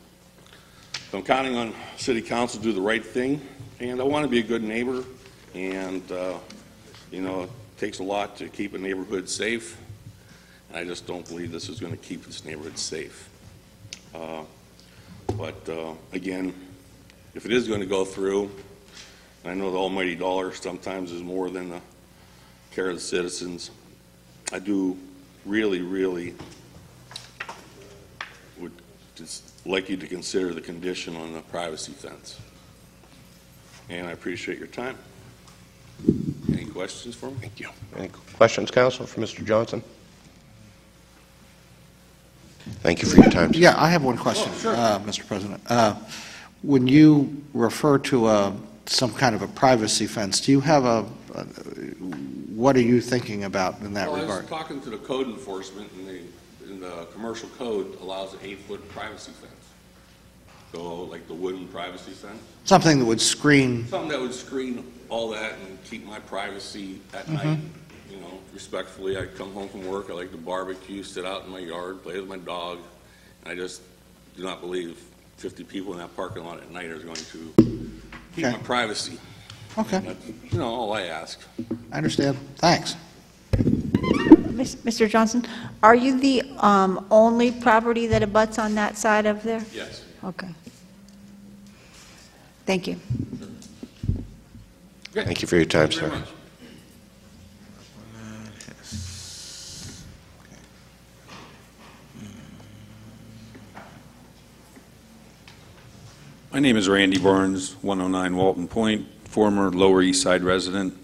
So I'm counting on City Council to do the right thing, and I want to be a good neighbor, and it takes a lot to keep a neighborhood safe. I just don't believe this is going to keep this neighborhood safe. But again, if it is going to go through, and I know the almighty dollar sometimes is more than the care of the citizens, I do really, really would just like you to consider the condition on the privacy fence. And I appreciate your time. Any questions for me? Thank you. Any questions, Council, for Mr. Johnson? Thank you for your time, sir. Yeah, I have one question, Mr. President. When you refer to some kind of a privacy fence, do you have what are you thinking about in that regard? I was talking to the code enforcement, and the commercial code allows an 8-foot privacy fence. So, like the wooden privacy fence. Something that would screen. Something that would screen all that and keep my privacy at night. Respectfully, I come home from work, I like to barbecue, sit out in my yard, play with my dog. And I just do not believe 50 people in that parking lot at night are going to keep my privacy. Okay. That's, all I ask. I understand. Thanks. Mr. Johnson, are you the only property that abuts on that side of there? Yes. Okay. Thank you. Thank you for your time, sir. My name is Randy Barnes, 109 Walton Point, former Lower East Side resident.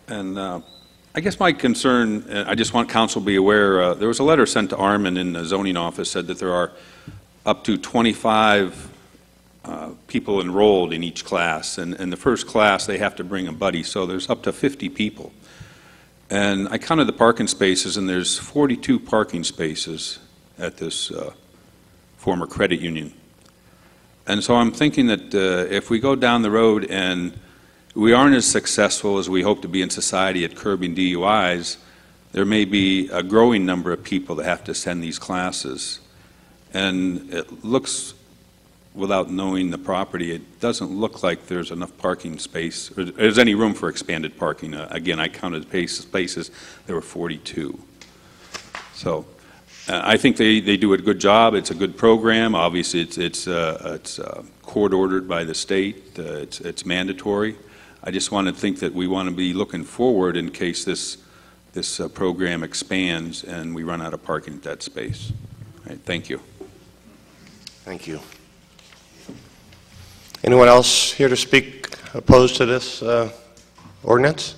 And I guess my concern, I just want council to be aware, there was a letter sent to Armin in the zoning office, said that there are up to 25 people enrolled in each class. And in the first class, they have to bring a buddy, so there's up to 50 people. And I counted the parking spaces, and there's 42 parking spaces at this former credit union. And so I'm thinking that if we go down the road and we aren't as successful as we hope to be in society at curbing DUIs, there may be a growing number of people that have to attend these classes. And it looks, without knowing the property, it doesn't look like there's enough parking space, or there's any room for expanded parking. Again, I counted spaces, there were 42. So I think they do a good job. It's a good program. Obviously, it's court-ordered by the state. It's mandatory. I just want to think that we want to be looking forward in case this program expands and we run out of parking at that space. All right, thank you. Thank you. Anyone else here to speak opposed to this ordinance?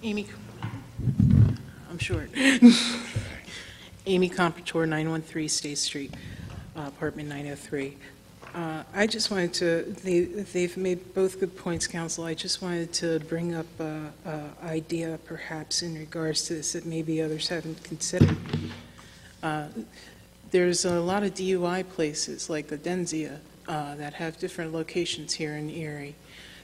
Amy, I'm short. Amy Comprador, 913 State Street, apartment 903. I just wanted to, they've made both good points, Council. I just wanted to bring up an idea perhaps in regards to this that maybe others haven't considered. There's a lot of DUI places like Gadenzia that have different locations here in Erie.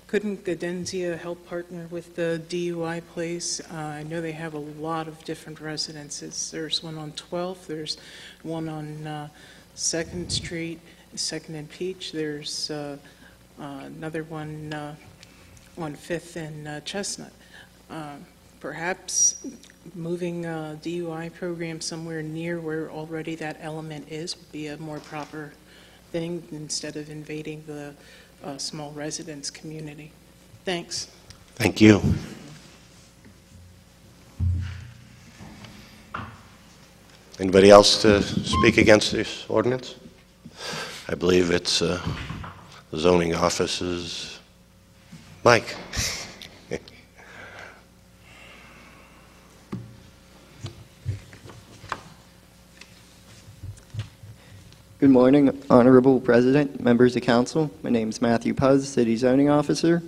Couldn't Gadenzia help partner with the DUI place? I know they have a lot of different residences. There's one on 12th, there's one on 2nd Street, Second and Peach. There's another one on Fifth and Chestnut. Perhaps moving a DUI program somewhere near where already that element is would be a more proper thing instead of invading the small residence community. Thanks. Thank you. Anybody else to speak against this ordinance? I believe it's the zoning office's Mike. Good morning, Honorable President, members of council. My name is Matthew Puz, City Zoning Officer.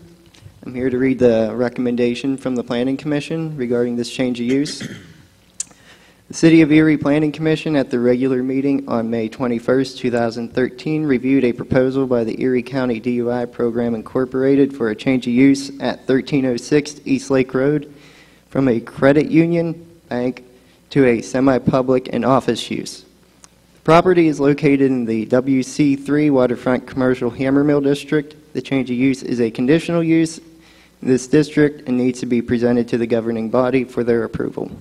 I'm here to read the recommendation from the Planning Commission regarding this change of use. The City of Erie Planning Commission at the regular meeting on May 21st, 2013 reviewed a proposal by the Erie County DUI Program Incorporated for a change of use at 1306 East Lake Road from a credit union bank to a semi-public and office use. Property is located in the WC3 Waterfront Commercial Hammermill District. The change of use is a conditional use in this district and needs to be presented to the governing body for their approval.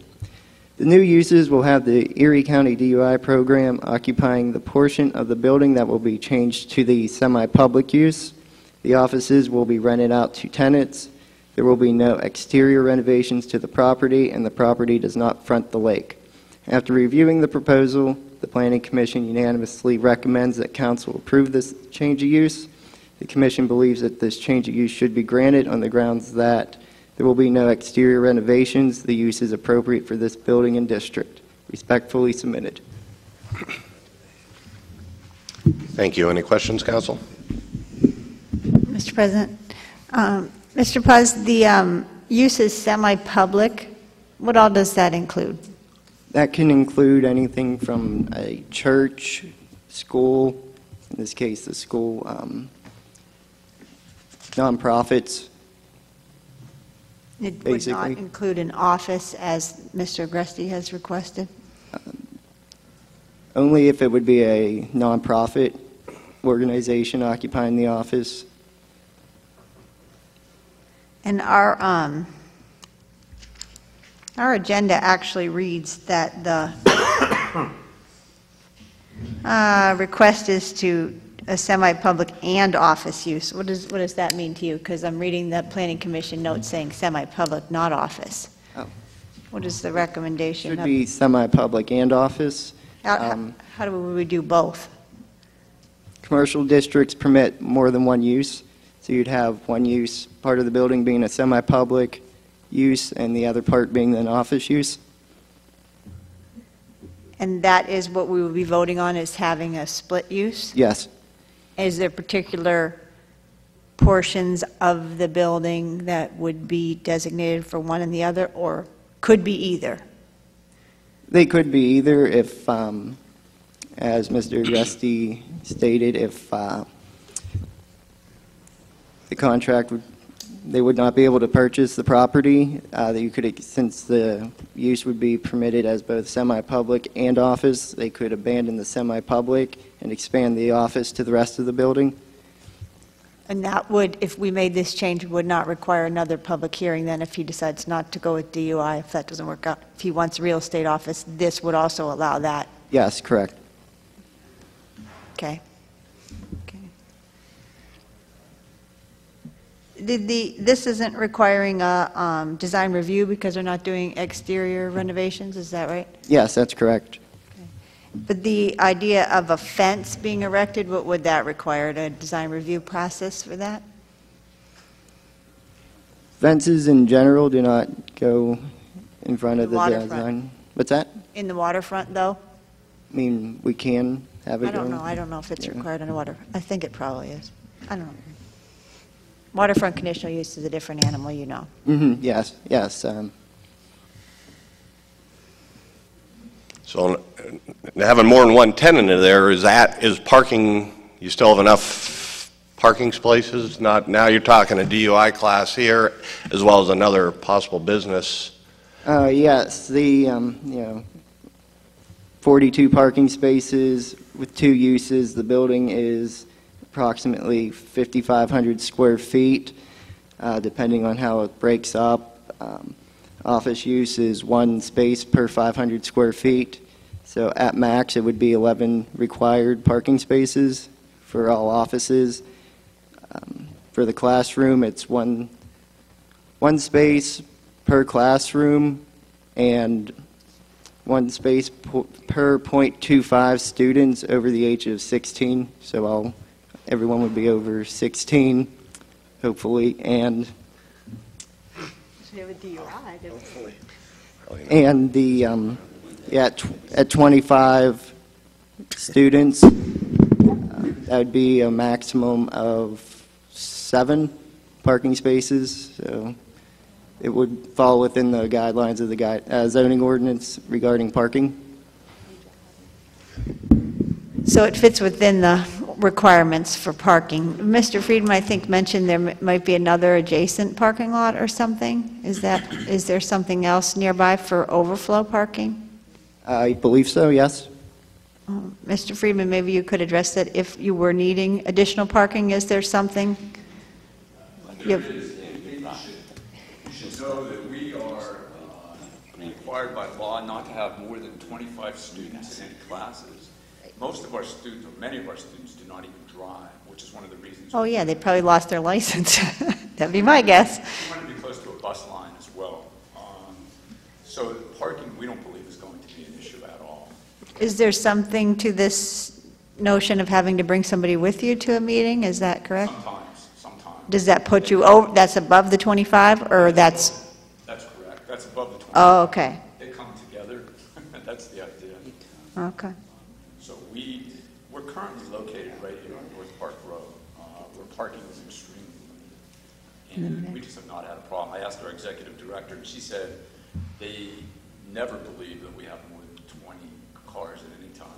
The new uses will have the Erie County DUI program occupying the portion of the building that will be changed to the semi-public use. The offices will be rented out to tenants. There will be no exterior renovations to the property, and the property does not front the lake. After reviewing the proposal, the Planning Commission unanimously recommends that Council approve this change of use. The Commission believes that this change of use should be granted on the grounds that there will be no exterior renovations. The use is appropriate for this building and district. Respectfully submitted. Thank you. Any questions, Council? Mr. President, Mr. Puz, the use is semi-public. What all does that include? That can include anything from a church, school, in this case the school, nonprofits. It basically would not include an office as Mr. Agresti has requested? Only if it would be a nonprofit organization occupying the office. And our agenda actually reads that the request is to a semi-public and office use. What does that mean to you? Because I'm reading the Planning Commission note saying semi-public, not office. Oh. What is the recommendation? Should be semi-public and office. How do we do both? Commercial districts permit more than one use, so you'd have one use, part of the building being a semi-public use and the other part being an office use. And that is what we will be voting on, is having a split use? Yes. Is there particular portions of the building that would be designated for one and the other, or could be either? They could be either if, as Mr. Agresti stated, if the contract they would not be able to purchase the property. You could, since the use would be permitted as both semi-public and office, they could abandon the semi-public and expand the office to the rest of the building. And that would, if we made this change, would not require another public hearing then if he decides not to go with DUI, if that doesn't work out. If he wants a real estate office, this would also allow that. Yes, correct. Okay. This isn't requiring a design review because they're not doing exterior renovations, is that right? Yes, that's correct. But the idea of a fence being erected, what would that require? A design review process for that? Fences in general do not go in front of the Waterfront. design. What's that? In the waterfront, though? I mean, we can have it I don't going. know. I don't know if it's required on the water. I think it probably is. I don't know. Waterfront conditional use is a different animal, you know. Yes, yes. So having more than one tenant in there, is parking, you still have enough parking spaces? Now you're talking a DUI class here as well as another possible business. Yes, the, you know, 42 parking spaces with 2 uses. The building is approximately 5,500 square feet, depending on how it breaks up. Office use is 1 space per 500 square feet. So at max, it would be 11 required parking spaces for all offices. For the classroom, it's one space per classroom and 1 space per 0.25 students over the age of 16. So everyone would be over 16, hopefully, and the at 25 students, that would be a maximum of 7 parking spaces. So it would fall within the guidelines of the zoning ordinance regarding parking. So it fits within the requirements for parking. Mr. Friedman, I think, mentioned there might be another adjacent parking lot or something. Is there something else nearby for overflow parking? I believe so, yes. Mr. Friedman, maybe you could address that. If you were needing additional parking, is there something? You should know that we are required by law not to have more than 25 students in any classes. Most of our students, or many of our students, do not even drive, which is one of the reasons. Oh, yeah, they probably lost their license. That'd be my guess. We want to be close to a bus line as well. So parking, we don't believe, is going to be an issue at all. Is there something to this notion of having to bring somebody with you to a meeting? Is that correct? Sometimes. Does that put you over, that's above the 25, or that's? That's correct. That's above the 25. Oh, okay. They come together. That's the idea. Okay. So we're currently located right here on North Park Road, where parking is extremely limited. And we just have not had a problem. I asked our executive director, and she said they never believe that we have more than 20 cars at any time.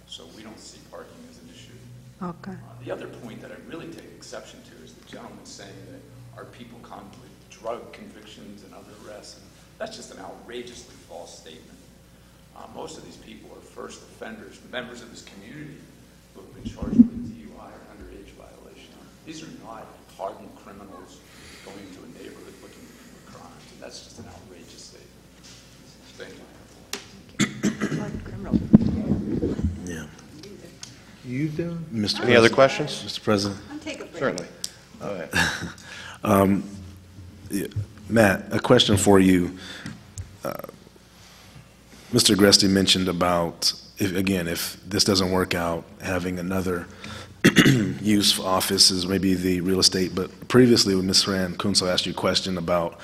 So we don't see parking as an issue. Okay. The other point that I really take exception to is the gentleman saying that our people come with drug convictions and other arrests. And that's just an outrageously false statement. Most of these people are first offenders, members of this community who have been charged with a DUI or underage violation. These are not hardened criminals going into a neighborhood looking for crimes, and that's just an outrageous statement. Thank you. Yeah. You done? Mr. Any other questions? Mr. President? I'll take a break. Certainly. All right. Yeah, Matt, a question for you. Mr. Agresti mentioned about, if this doesn't work out, having another use for offices, maybe the real estate, but previously when Ms. Rankunso asked you a question about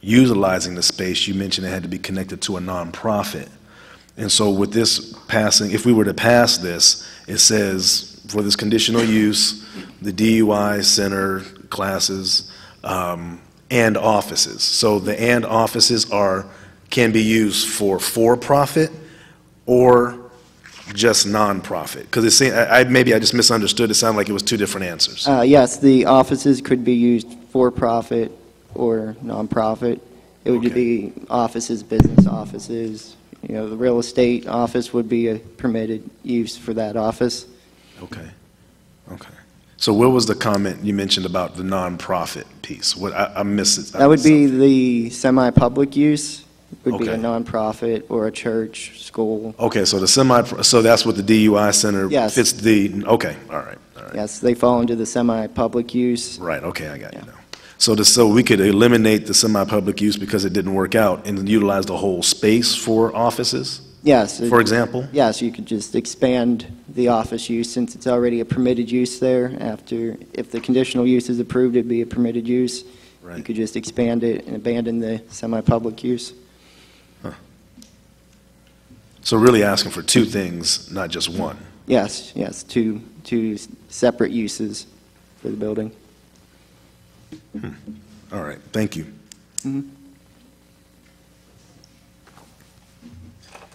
utilizing the space, you mentioned it had to be connected to a nonprofit. And so with this passing, if we were to pass this, it says for this conditional use, the DUI center, classes, and offices. So the and offices can be used for profit or just nonprofit? Because maybe I just misunderstood. It sounded like it was 2 different answers. Yes, the offices could be used for profit or nonprofit. It would be offices, business offices. You know, the real estate office would be a permitted use for that office. Okay. So what was the comment you mentioned about the nonprofit piece? What I missed it. That would be the semi-public use. Would be a Okay. nonprofit or a church, school. Okay, so so that's what the DUI center Yes. fits okay, all right. Yes, they fall into the semi-public use. Right, okay, I got you now. So we could eliminate the semi-public use because it didn't work out and utilize the whole space for offices? Yes. For example? Yes, you could just expand the office use since it's already a permitted use there. If the conditional use is approved, it'd be a permitted use. Right. You could just expand it and abandon the semi-public use. So really asking for 2 things, not just one. Yes, two separate uses for the building. All right, thank you.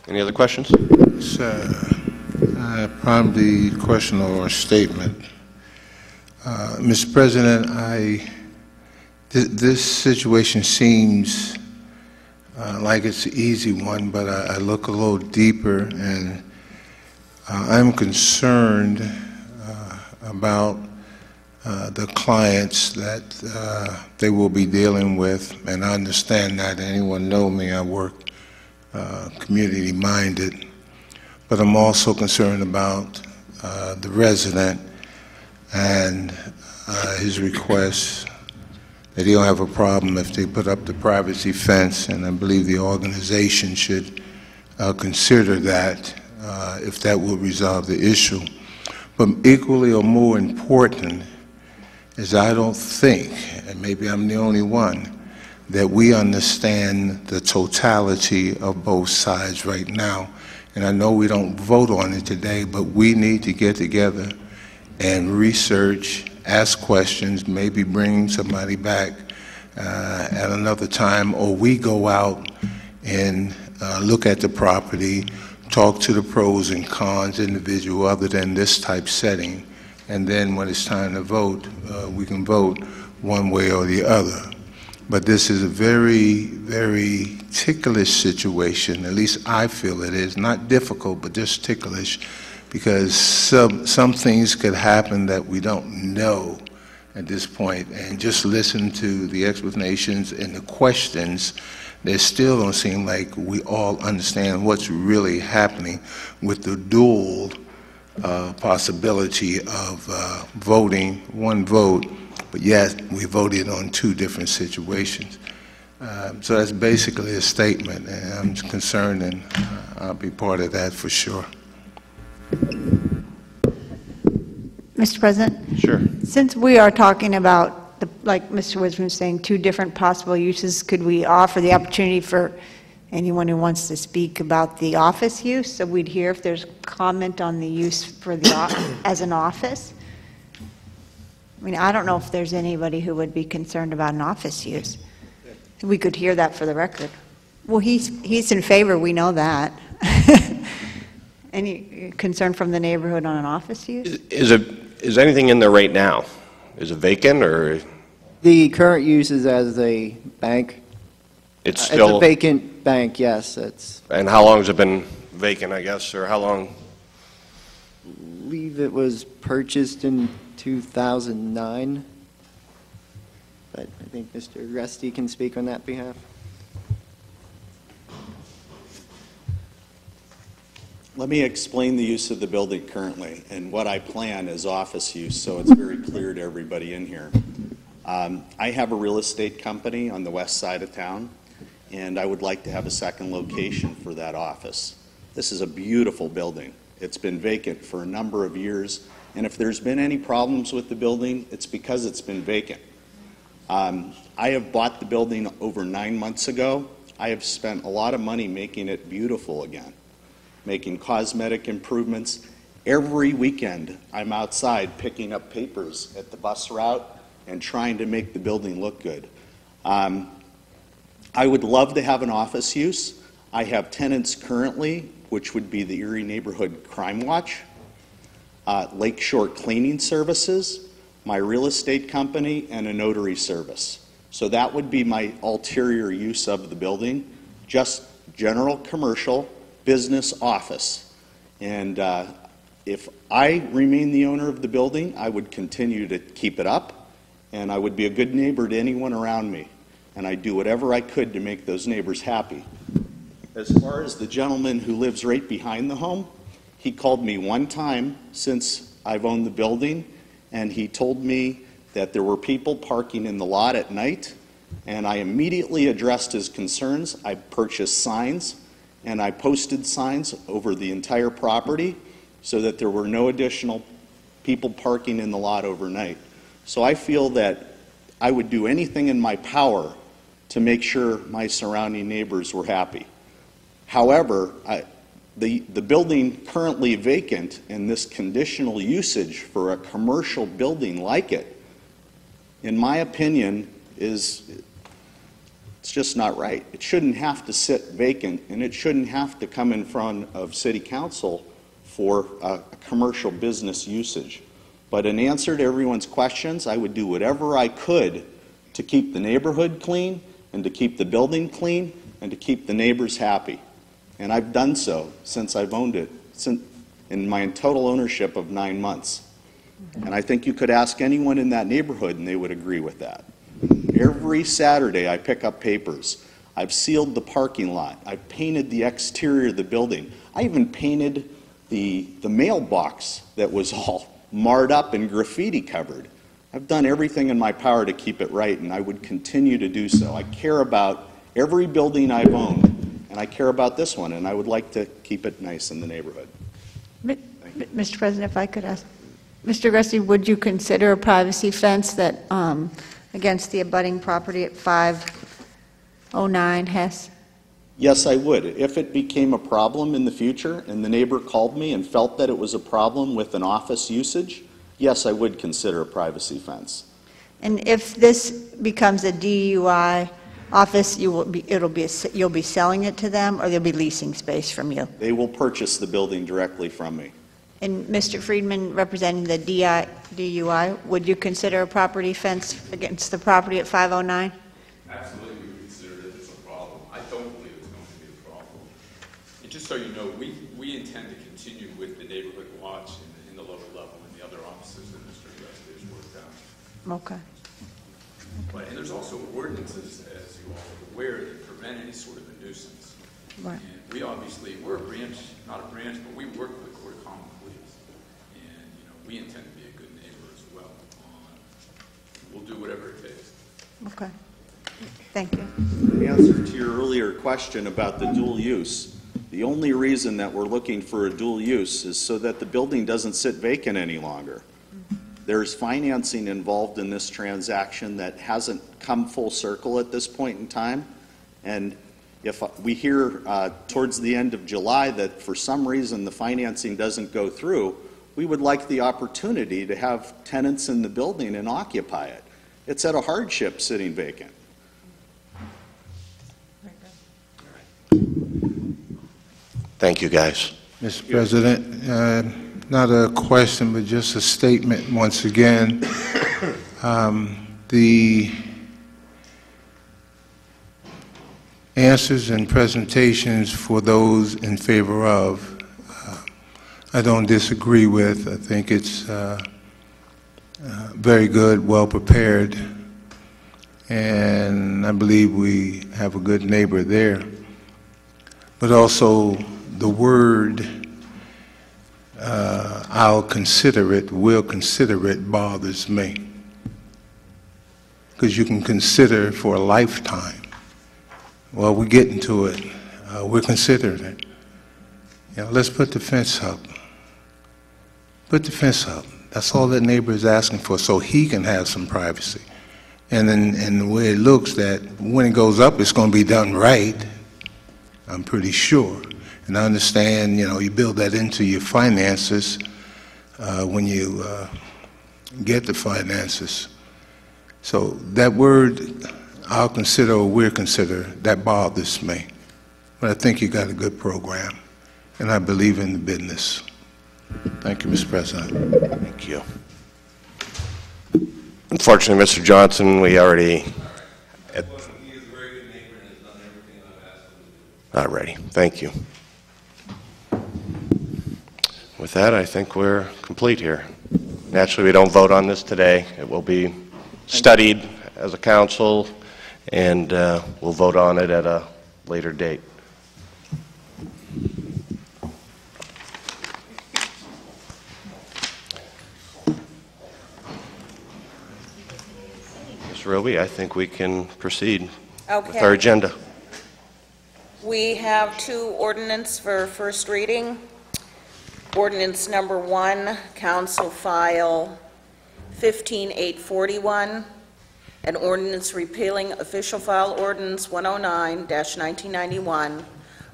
Any other questions? Sir, probably a question or a statement. Mr. President, this situation seems like it's an easy one, but I look a little deeper, and I'm concerned about the clients that they will be dealing with, and I understand that. Anyone know me, I work community-minded, but I'm also concerned about the resident and his request that he don't have a problem if they put up the privacy fence, and I believe the organization should consider that if that will resolve the issue. But equally or more important is I don't think, and maybe I'm the only one, that we understand the totality of both sides right now. And I know we don't vote on it today, but we need to get together and research, ask questions, maybe bring somebody back at another time, or we go out and look at the property, talk to the pros and cons individual other than this type setting, and then when it's time to vote, we can vote one way or the other. But this is a very, very ticklish situation, at least I feel it is, not difficult, but just ticklish, because some things could happen that we don't know at this point, and just listen to the explanations and the questions, they still don't seem like we all understand what's really happening with the dual possibility of voting, one vote, but yet we voted on two different situations. So that's basically a statement, and I'm concerned, and I'll be part of that for sure. Mr. President? Sure. Since we are talking about, like Mr. Wisman was saying, two different possible uses, could we offer the opportunity for anyone who wants to speak about the office use? So we'd hear if there's comment on the use for the as an office. I mean, I don't know if there's anybody who would be concerned about an office use. We could hear that for the record. Well, he's in favor, we know that. Any concern from the neighborhood on an office use? Is anything in there right now? Is it vacant, or? The current use is as a bank. It's still? It's a vacant bank, yes. And how long has it been vacant, I guess, or how long? I believe it was purchased in 2009, but I think Mr. Rusty can speak on that behalf. Let me explain the use of the building currently and what I plan as office use so it's very clear to everybody in here. I have a real estate company on the west side of town, and I would like to have a second location for that office. This is a beautiful building. It's been vacant for a number of years, and if there's been any problems with the building, it's because it's been vacant. I have bought the building over 9 months ago. I have spent a lot of money making it beautiful again, making cosmetic improvements. Every weekend, I'm outside picking up papers at the bus route and trying to make the building look good. I would love to have an office use. I have tenants currently, which would be the Erie Neighborhood Crime Watch, Lakeshore Cleaning Services, my real estate company, and a notary service. So that would be my ulterior use of the building, just general commercial, business office. And if I remain the owner of the building, I would continue to keep it up, and I would be a good neighbor to anyone around me. And I'd do whatever I could to make those neighbors happy. As far as the gentleman who lives right behind the home, he called me one time since I've owned the building, and he told me that there were people parking in the lot at night, and I immediately addressed his concerns. I purchased signs, and I posted signs over the entire property so that there were no additional people parking in the lot overnight. So I feel that I would do anything in my power to make sure my surrounding neighbors were happy. However, the building currently vacant and this conditional usage for a commercial building like it, in my opinion, it's just not right. It shouldn't have to sit vacant, and it shouldn't have to come in front of City Council for a commercial business usage. But in answer to everyone's questions, I would do whatever I could to keep the neighborhood clean and to keep the building clean and to keep the neighbors happy. And I've done so since I've owned it, in my total ownership of 9 months. And I think you could ask anyone in that neighborhood and they would agree with that. Every Saturday I pick up papers. I've sealed the parking lot. I've painted the exterior of the building. I even painted the mailbox that was all marred up and graffiti covered. I've done everything in my power to keep it right, and I would continue to do so. I care about every building I've owned, and I care about this one, and I would like to keep it nice in the neighborhood. Mr. President, if I could ask, Mr. Agresti, would you consider a privacy fence that against the abutting property at 509 Hess? Yes, I would. If it became a problem in the future and the neighbor called me and felt that it was a problem with an office usage, yes, I would consider a privacy fence. And if this becomes a DUI office, you'll be selling it to them, or they'll be leasing space from you? They will purchase the building directly from me. And Mr. Friedman, representing the DUI, would you consider a property fence against the property at 509? Absolutely, we would consider that it's a problem. I don't believe it's going to be a problem. And just so you know, we intend to continue with the neighborhood watch in the lower level and the other offices that Mr. Agresti has worked out. Okay. And there's also ordinances, as you all are aware, that prevent any sort of a nuisance. Right. And we're a branch, not a branch, but we work with the Court of Common Pleas. And, we intend to be a good neighbor as well. We'll do whatever it takes. Okay. Thank you. In answer to your earlier question about the dual use, the only reason that we're looking for a dual use is so that the building doesn't sit vacant any longer. There's financing involved in this transaction that hasn't come full circle at this point in time. And if we hear towards the end of July that for some reason the financing doesn't go through, we would like the opportunity to have tenants in the building and occupy it. It's at a hardship sitting vacant. Thank you, guys. Mr. President, not a question, but just a statement once again. The answers and presentations for those in favor of, I don't disagree with. I think it's very good, well prepared, and I believe we have a good neighbor there. But also the word I'll consider it, will consider it, bothers me. Because you can consider for a lifetime. Well, we're getting to it. We're considering it. Let's put the fence up. Put the fence up. That's all that neighbor is asking for, so he can have some privacy. And the way it looks, that when it goes up, it's going to be done right, I'm pretty sure. And I understand, you build that into your finances when you get the finances. So that word, I'll consider or we'll consider, that bothers me. But I think you got a good program, and I believe in the business. Thank you, Mr. President. Thank you. Unfortunately, Mr. Johnson, we already... All righty. Thank you. With that, I think we're complete here. Naturally, we don't vote on this today. It will be studied as a council, and we'll vote on it at a later date. Ms. Roby, I think we can proceed with our agenda. We have two ordinance for first reading. Ordinance number 1, Council File 15841, an ordinance repealing Official File Ordinance 109-1991,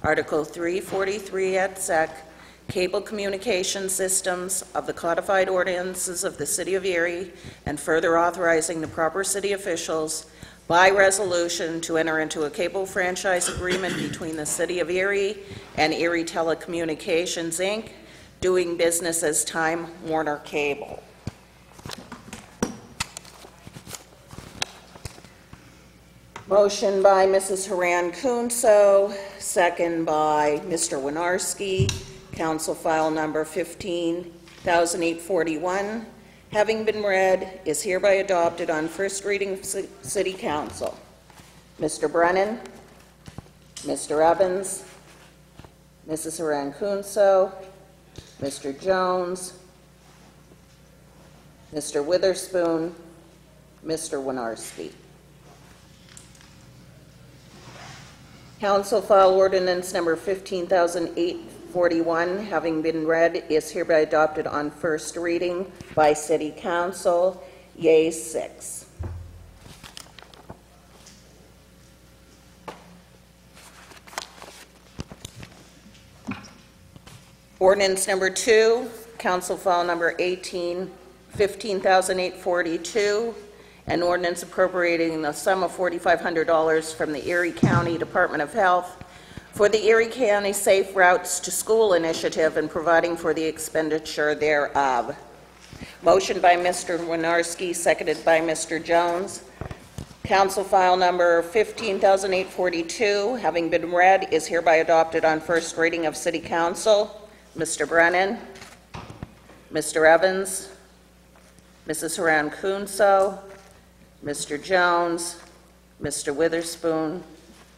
Article 343 et sec, Cable Communication Systems of the Codified Ordinances of the City of Erie, and further authorizing the proper city officials by resolution to enter into a cable franchise agreement between the City of Erie and Erie Telecommunications, Inc., doing business as Time Warner Cable. Motion by Mrs. Haran Kunso, second by Mr. Winarski. Council file number 15,841, having been read, is hereby adopted on first reading of City Council. Mr. Brennan, Mr. Evans, Mrs. Haran Kunso, Mr. Jones, Mr. Witherspoon, Mr. Winarski. Council file ordinance number 15,841, having been read, is hereby adopted on first reading by City Council. Yea, 6. Ordinance number 2, Council file number 15,842, an ordinance appropriating the sum of $4,500 from the Erie County Department of Health for the Erie County Safe Routes to School initiative and providing for the expenditure thereof. Motion by Mr. Winarski, seconded by Mr. Jones. Council file number 15,842, having been read, is hereby adopted on first reading of City Council. Mr. Brennan, Mr. Evans, Mrs. Haran Kunso, Mr. Jones, Mr. Witherspoon,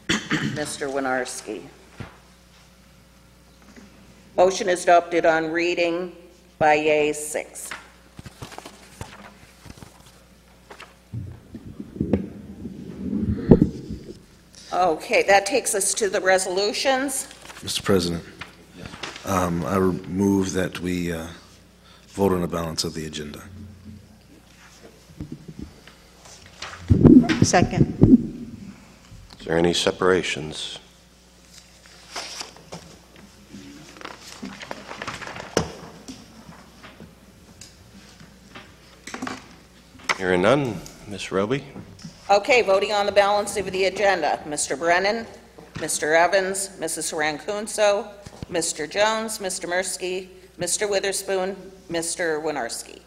Mr. Winarski. Motion is adopted on reading by yea, 6. Okay, that takes us to the resolutions. Mr. President, I move that we vote on the balance of the agenda. Second. Is there any separations? Hearing none, Ms. Roby? Okay, voting on the balance of the agenda. Mr. Brennan, Mr. Evans, Mrs. Haran Kunso, Mr. Jones, Mr. Mirsky, Mr. Witherspoon, Mr. Winarski.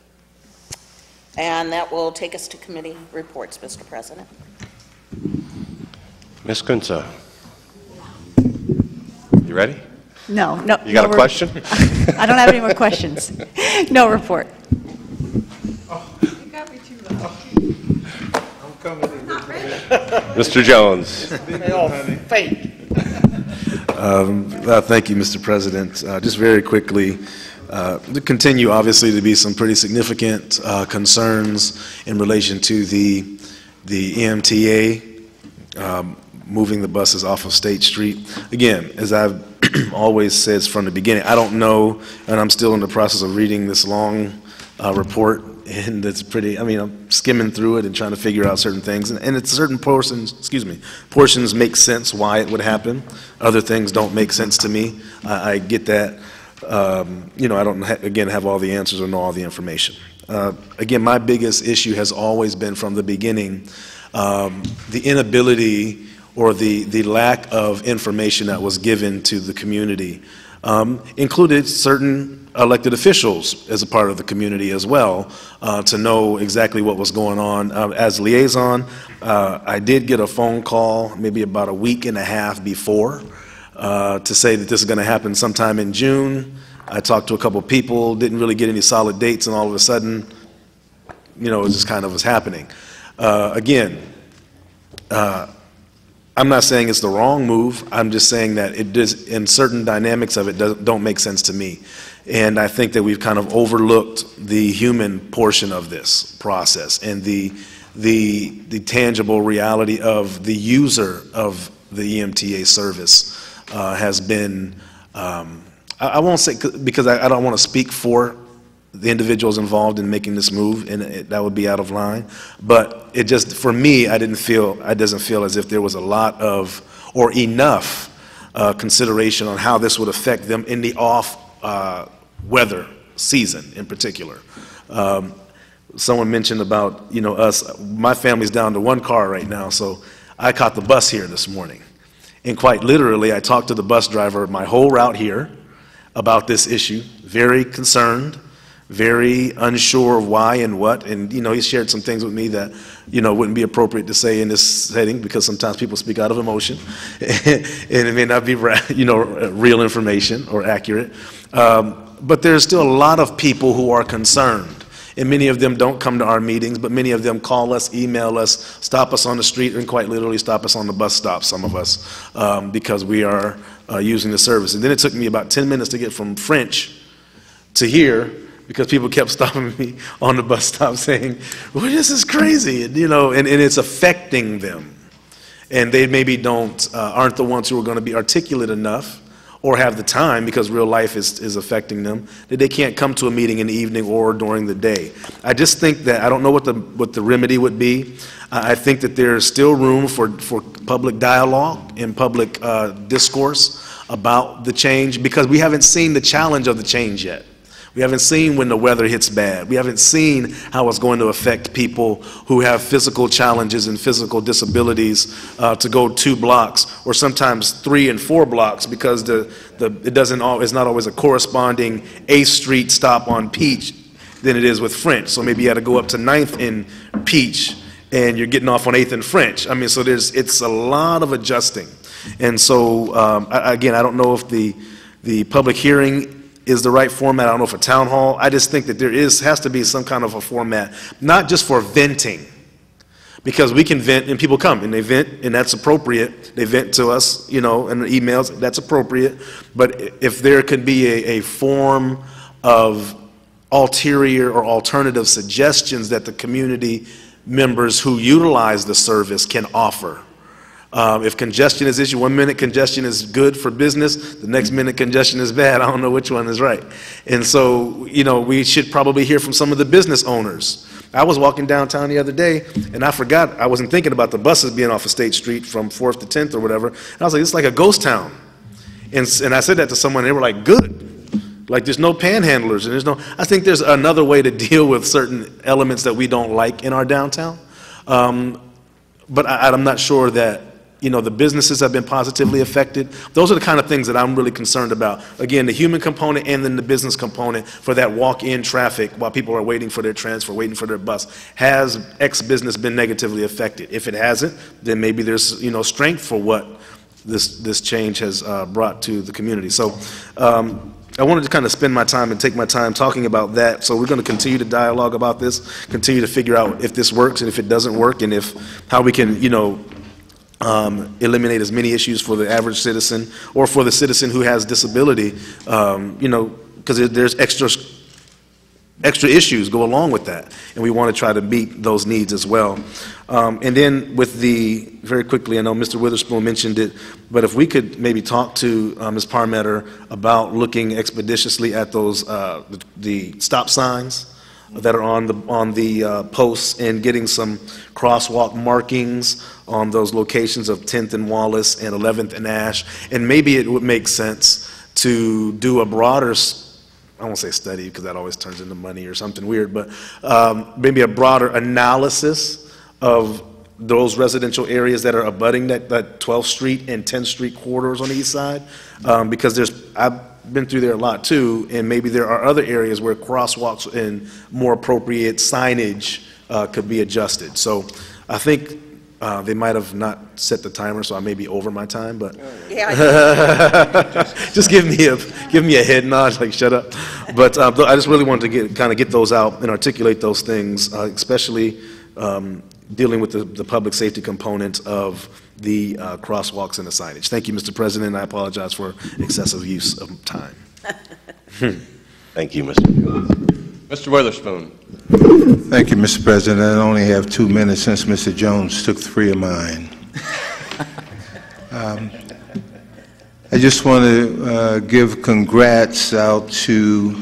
And that will take us to committee reports, Mr. President. Ms. Kunso? You ready? No. You got a question? I don't have any more questions. No report. Mr. Jones? They all fake. Thank you, Mr. President. Just very quickly, there continue obviously to be some pretty significant concerns in relation to the EMTA moving the buses off of State Street. Again, as I've always said from the beginning, I don't know, and I'm still in the process of reading this long report, and it's pretty, I'm skimming through it and trying to figure out certain things, and it's certain portions make sense why it would happen. Other things don't make sense to me. I get that. I don't, again, have all the answers or know all the information. Again, my biggest issue has always been from the beginning the inability or the lack of information that was given to the community. Included certain elected officials as a part of the community as well, to know exactly what was going on. As liaison, I did get a phone call maybe about a week and a half before to say that this is going to happen sometime in June. I talked to a couple of people, didn't really get any solid dates, and all of a sudden, it just kind of was happening. Again, I'm not saying it's the wrong move. I'm just saying that it does, in certain dynamics of it, don't make sense to me. And I think that we've kind of overlooked the human portion of this process and the tangible reality of the user of the EMTA service has been, I won't say, because I don't want to speak for the individuals involved in making this move, and that would be out of line. But it just, for me, it doesn't feel as if there was a lot of, or enough consideration on how this would affect them in the off weather season in particular. Someone mentioned about, us, my family's down to one car right now, so I caught the bus here this morning. And quite literally, I talked to the bus driver my whole route here about this issue, very concerned, very unsure of why and what, and, he shared some things with me that, wouldn't be appropriate to say in this setting, because sometimes people speak out of emotion, and it may not be, real information or accurate. But there's still a lot of people who are concerned. And many of them don't come to our meetings, but many of them call us, email us, stop us on the street, and quite literally stop us on the bus stop, some of us, because we are using the service. And then it took me about 10 minutes to get from French to here, because people kept stopping me on the bus stop saying, well, this is crazy, and it's affecting them. And they maybe aren't the ones who are going to be articulate enough or have the time, because real life is affecting them, that they can't come to a meeting in the evening or during the day. I just think that, I don't know what the remedy would be. I think that there's still room for public dialogue and public discourse about the change, because we haven't seen the challenge of the change yet. We haven't seen when the weather hits bad. We haven't seen how it's going to affect people who have physical challenges and physical disabilities to go 2 blocks or sometimes 3 and 4 blocks, because it's not always a corresponding 8th Street stop on Peach than it is with French. So maybe you had to go up to 9th in Peach and you're getting off on 8th and French. I mean, so it's a lot of adjusting. And so, again, I don't know if the public hearing is the right format. I don't know if a town hall. I just think that has to be some kind of a format, not just for venting, because we can vent and people come and they vent, and that's appropriate. They vent to us, in emails, that's appropriate. But if there could be a form of ulterior or alternative suggestions that the community members who utilize the service can offer. If congestion is issue, 1 minute congestion is good for business, the next minute congestion is bad. I don't know which one is right. And so, we should probably hear from some of the business owners. I was walking downtown the other day, and I forgot, I wasn't thinking about the buses being off of State Street from 4th to 10th or whatever. And I was like, it's like a ghost town. And I said that to someone, and they were like, good. Like, there's no panhandlers, and I think there's another way to deal with certain elements that we don't like in our downtown. But I'm not sure that, the businesses have been positively affected. Those are the kind of things that I'm really concerned about. Again, the human component and then the business component for that walk-in traffic while people are waiting for their transfer, waiting for their bus. Has X business been negatively affected? If it hasn't, then maybe there's, strength for what this change has brought to the community. So I wanted to kind of spend my time and take my time talking about that. So we're going to continue to dialogue about this, continue to figure out if this works and if it doesn't work, and how we can, eliminate as many issues for the average citizen or for the citizen who has disability, because there's extra issues go along with that, and we want to try to meet those needs as well. And then very quickly, I know Mr. Witherspoon mentioned it, but if we could maybe talk to Ms. Parmeter about looking expeditiously at those, the stop signs that are on the posts, and getting some crosswalk markings on those locations of 10th and Wallace and 11th and Ash. And maybe it would make sense to do a broader, I won't say study because that always turns into money or something weird, but maybe a broader analysis of those residential areas that are abutting that 12th Street and 10th Street corridors on the east side, because I've been through there a lot too, and maybe there are other areas where crosswalks and more appropriate signage could be adjusted. So I think they might have not set the timer, so I may be over my time, but just give me a head nod, like shut up. But I just really wanted to get those out and articulate those things, especially dealing with the public safety component of the crosswalks and the signage. Thank you, Mr. President. I apologize for excessive use of time. Thank you, Mr. Witherspoon. Thank you, Mr. President. I only have 2 minutes since Mr. Jones took 3 of mine. I just want to give congrats out to,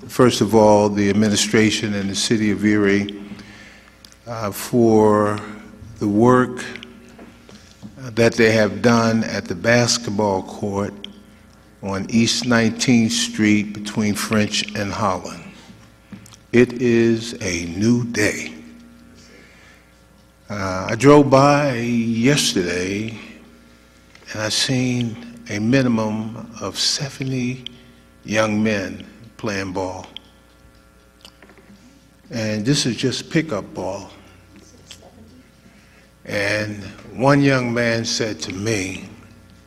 first of all, the administration and the City of Erie for the work that they have done at the basketball court on East 19th Street between French and Holland. It is a new day. I drove by yesterday and I seen a minimum of 70 young men playing ball. and this is just pickup ball. And one young man said to me,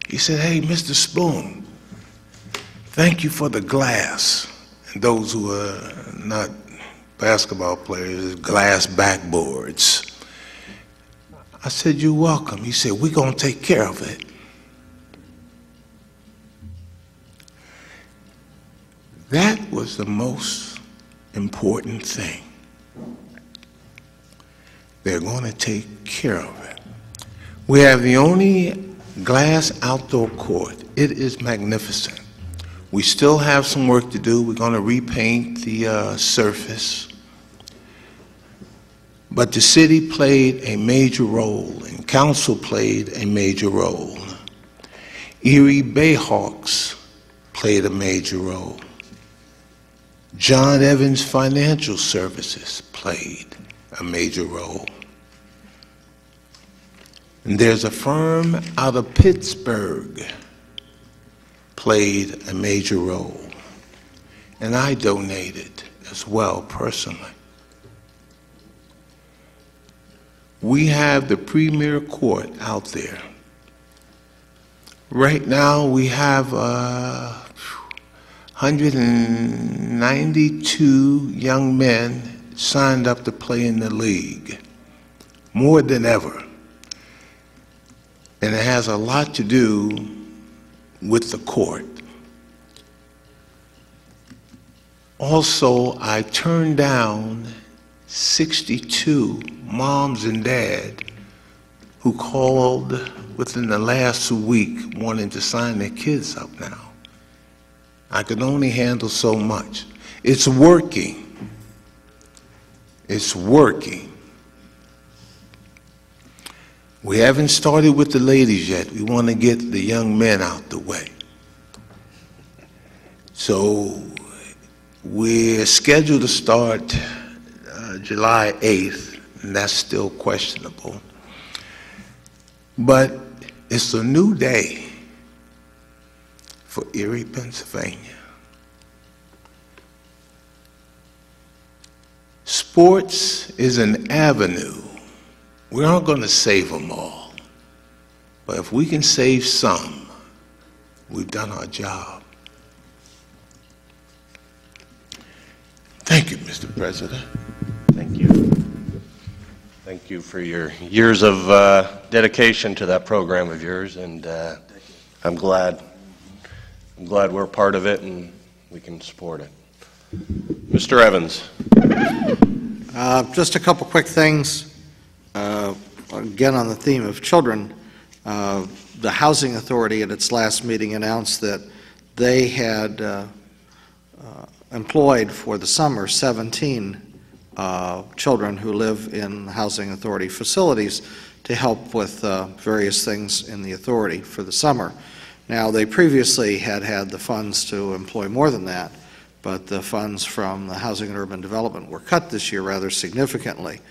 he said, "Hey, Mr. Spoon, thank you for the glass." And those who are not basketball players, glass backboards. I said, "You're welcome." He said, "We're going to take care of it." That was the most important thing. They're going to take care of it. We have the only glass outdoor court. It is magnificent. We still have some work to do. We're going to repaint the surface. But the city played a major role, and council played a major role. Erie Bayhawks played a major role. John Evans Financial Services played a major role. And there's a firm out of Pittsburgh played a major role. And I donated as well personally. We have the premier court out there. Right now we have 192 young men signed up to play in the league, more than ever. And it has a lot to do with the court. Also, I turned down 62 moms and dads who called within the last week wanting to sign their kids up now. I can only handle so much. It's working. It's working. We haven't started with the ladies yet. We want to get the young men out the way. So we're scheduled to start July 8th, and that's still questionable. But it's a new day for Erie, Pennsylvania. Sports is an avenue. We aren't going to save them all. But if we can save some, we've done our job. Thank you, Mr. President. Thank you. Thank you for your years of dedication to that program of yours, and I'm glad we're part of it and we can support it. Mr. Evans. Just a couple quick things. Again, on the theme of children, the Housing Authority at its last meeting announced that they had employed for the summer 17 children who live in Housing Authority facilities to help with various things in the authority for the summer. Now, they previously had the funds to employ more than that, but the funds from the Housing and Urban Development were cut this year rather significantly.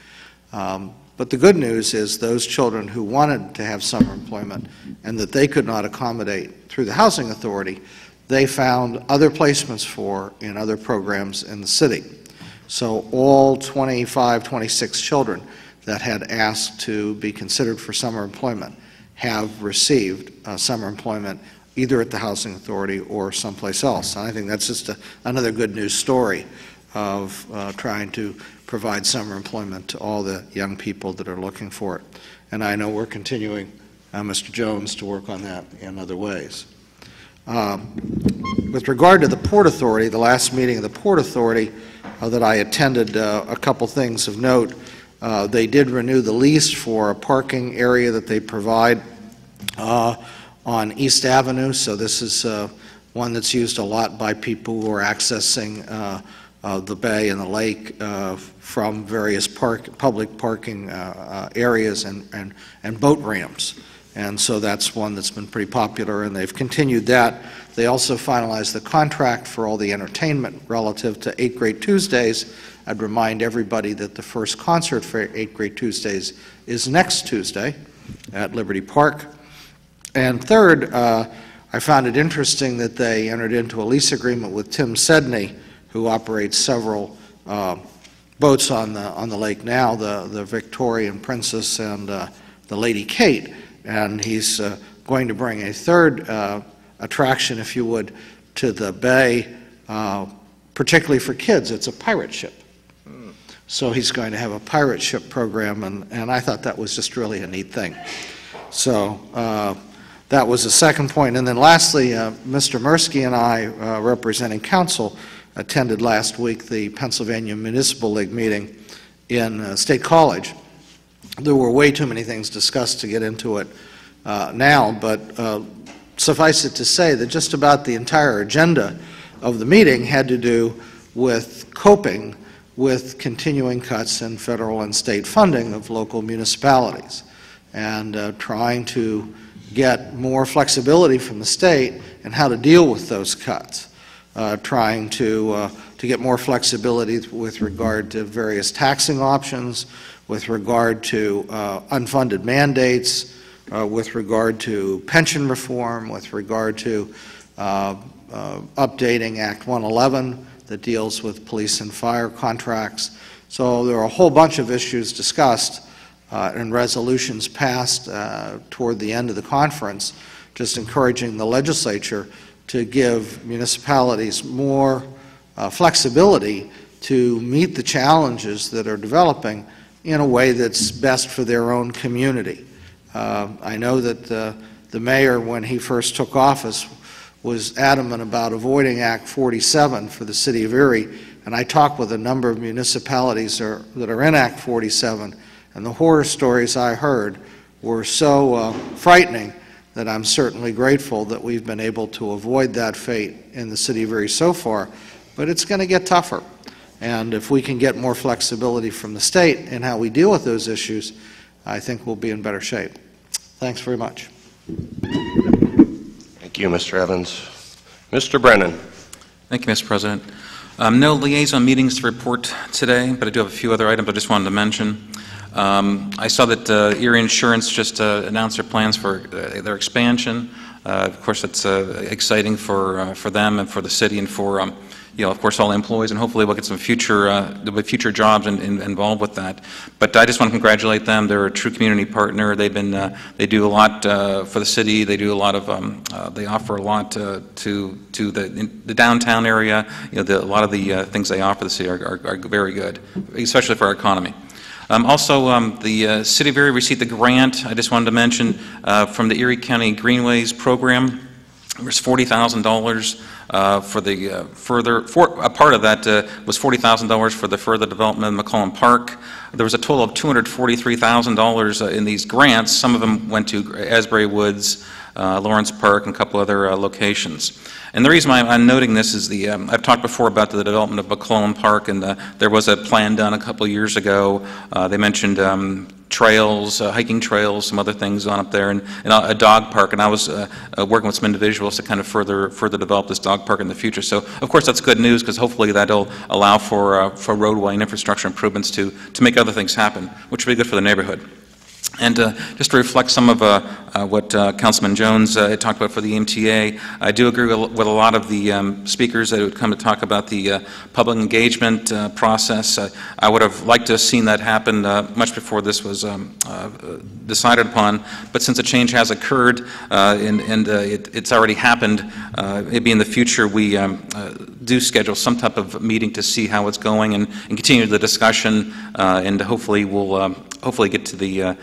But the good news is those children who wanted to have summer employment and that they could not accommodate through the Housing Authority, they found other placements for in other programs in the city. So all 25, 26 children that had asked to be considered for summer employment have received summer employment either at the Housing Authority or someplace else. And I think that's just another good news story of trying to provide summer employment to all the young people that are looking for it. And I know we're continuing, Mr. Jones, to work on that in other ways. With regard to the Port Authority, the last meeting of the Port Authority that I attended, a couple things of note. They did renew the lease for a parking area that they provide on East Avenue, so this is one that's used a lot by people who are accessing the bay and the lake from various public parking areas and boat ramps. And so that's one that's been pretty popular, and they've continued that. They also finalized the contract for all the entertainment relative to 8 Great Tuesdays. I'd remind everybody that the first concert for 8 Great Tuesdays is next Tuesday at Liberty Park. And third, I found it interesting that they entered into a lease agreement with Tim Sedney, who operates several boats on the lake now, the Victoria and Princess and the Lady Kate, and he's going to bring a third attraction, if you would, to the bay, particularly for kids. It's a pirate ship. So he's going to have a pirate ship program, and I thought that was just really a neat thing. So that was the second point. And then lastly, Mr. Mirsky and I, representing council, attended last week the Pennsylvania Municipal League meeting in State College. There were way too many things discussed to get into it now, but suffice it to say that just about the entire agenda of the meeting had to do with coping with continuing cuts in federal and state funding of local municipalities, and trying to get more flexibility from the state in how to deal with those cuts, trying to get more flexibility with regard to various taxing options, with regard to unfunded mandates, with regard to pension reform, with regard to updating Act 111 that deals with police and fire contracts. So there are a whole bunch of issues discussed and resolutions passed toward the end of the conference, just encouraging the legislature to give municipalities more flexibility to meet the challenges that are developing in a way that's best for their own community. I know that the mayor, when he first took office, was adamant about avoiding Act 47 for the city of Erie, and I talked with a number of municipalities that are in Act 47, and the horror stories I heard were so frightening that I'm certainly grateful that we've been able to avoid that fate in the city of Erie so far, but it's going to get tougher. And if we can get more flexibility from the state in how we deal with those issues, I think we'll be in better shape. Thanks very much. Thank you, Mr. Evans. Mr. Brennan. Thank you, Mr. President. No liaison meetings to report today, but I do have a few other items I just wanted to mention. I saw that Erie Insurance just announced their plans for their expansion. Of course, that's exciting for them and for the city and for of course, all employees, and hopefully we'll get some future jobs involved with that. But I just want to congratulate them. They're a true community partner. They do a lot for the city. They do a lot of they offer a lot to the downtown area. A lot of the things they offer the city are very good, especially for our economy. Also, the City of Erie received a grant, I just wanted to mention, from the Erie County Greenways Program. There was $40,000 a part of that was $40,000 for the further development of McCollum Park. There was a total of $243,000 in these grants. Some of them went to Asbury Woods, Lawrence Park, and a couple other locations. And the reason why I'm noting this is I've talked before about the development of McCollum Park, and there was a plan done a couple of years ago. They mentioned trails, hiking trails, some other things on up there, and a dog park. And I was working with some individuals to kind of further develop this dog park in the future. So, of course, that's good news because hopefully that'll allow for roadway and infrastructure improvements to make other things happen, which will be good for the neighborhood. And just to reflect some of what Councilman Jones talked about for the EMTA, I do agree with a lot of the speakers that would come to talk about the public engagement process. I would have liked to have seen that happen much before this was decided upon, but since a change has occurred and it's already happened, maybe in the future we do schedule some type of meeting to see how it's going and continue the discussion, and hopefully we'll get to the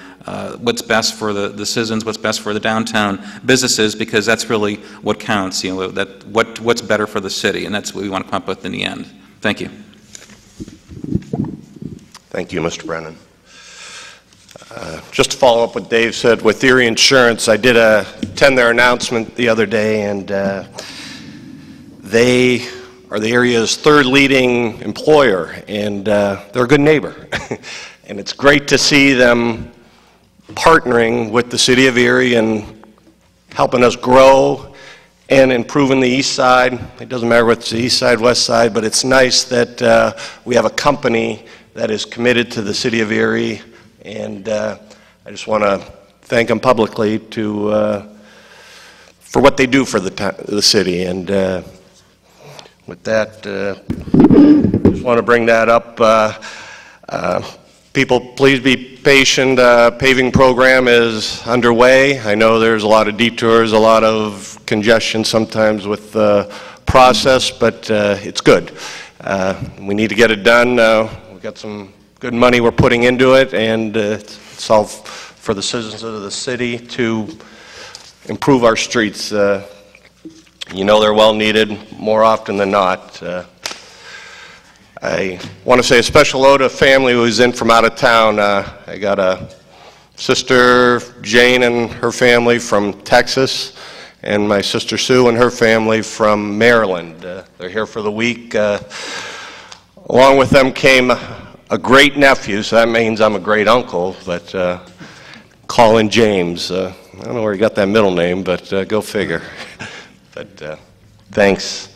what's best for the citizens, what's best for the downtown businesses, because that's really what counts. What's better for the city, and that's what we want to come up with in the end. Thank you. Thank you, Mr. Brennan. Just to follow up what Dave said with Erie Insurance, I did attend their announcement the other day, and they are the area's third leading employer, and they're a good neighbor. And it's great to see them partnering with the City of Erie and helping us grow and improving the east side. It doesn't matter whether it's the east side, west side, but it's nice that we have a company that is committed to the City of Erie, and I just want to thank them publicly for what they do for the city. And with that, just want to bring that up. People, please be patient. Paving program is underway. I know there's a lot of detours, a lot of congestion sometimes with the process, but it's good. We need to get it done. We've got some good money we're putting into it, and it's all for the citizens of the city to improve our streets. You know they're well needed more often than not. I want to say a special hello to a family who's in from out of town. I got a sister, Jane, and her family from Texas, and my sister Sue and her family from Maryland. They're here for the week. Along with them came a great nephew, so that means I'm a great uncle, but Colin James. I don't know where he got that middle name, but go figure. But thanks.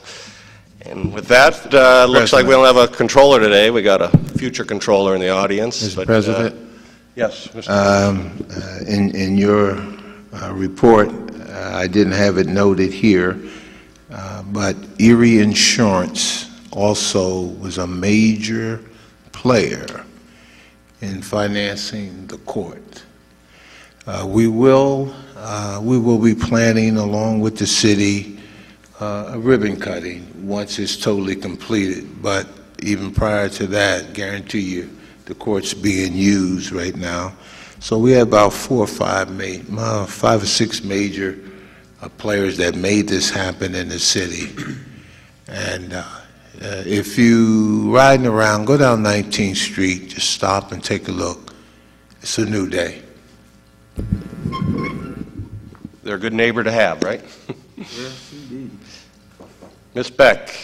And with that, looks like we don't have a controller today. We got a future controller in the audience. Mr. President? Yes, Mr. In your report, I didn't have it noted here, but Erie Insurance also was a major player in financing the court. We will be planning, along with the city, a ribbon cutting once it's totally completed. But even prior to that, guarantee you, the court's being used right now. So we have about 5 or 6 major players that made this happen in the city. And if you riding around, go down 19th Street, just stop and take a look. It's a new day. They're a good neighbor to have, right? Yes, indeed. Ms. Beck.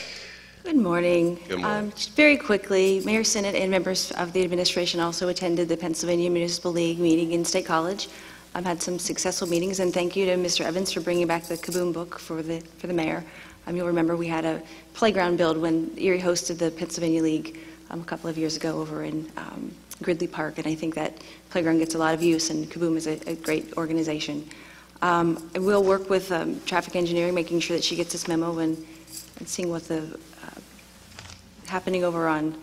Good morning. Good morning. Just very quickly, Mayor Sinnott and members of the administration also attended the Pennsylvania Municipal League meeting in State College. I've had some successful meetings, and thank you to Mr. Evans for bringing back the Kaboom book for the mayor. You'll remember we had a playground build when Erie hosted the Pennsylvania League a couple of years ago over in Gridley Park, and I think that playground gets a lot of use, and Kaboom is a great organization. I will work with traffic engineering, making sure that she gets this memo and seeing what the happening over on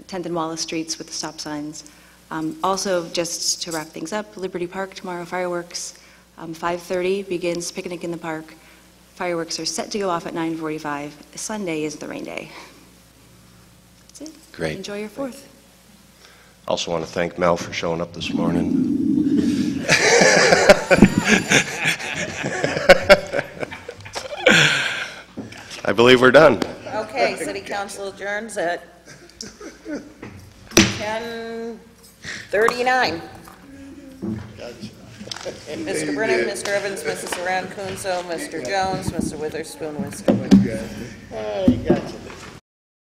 10th and Wallace Streets with the stop signs. Also, just to wrap things up, Liberty Park tomorrow, fireworks. 5:30 begins picnic in the park. Fireworks are set to go off at 9:45. Sunday is the rain day. That's it. Great. Enjoy your 4th. Also want to thank Mel for showing up this morning. I believe we're done. Okay, City Council adjourns at 10:39. Mr. Brennan, Mr. Evans, Mrs. Around Kunzo, Mr. Jones, Mr. Witherspoon, Mr. Wood. Hey, gotcha.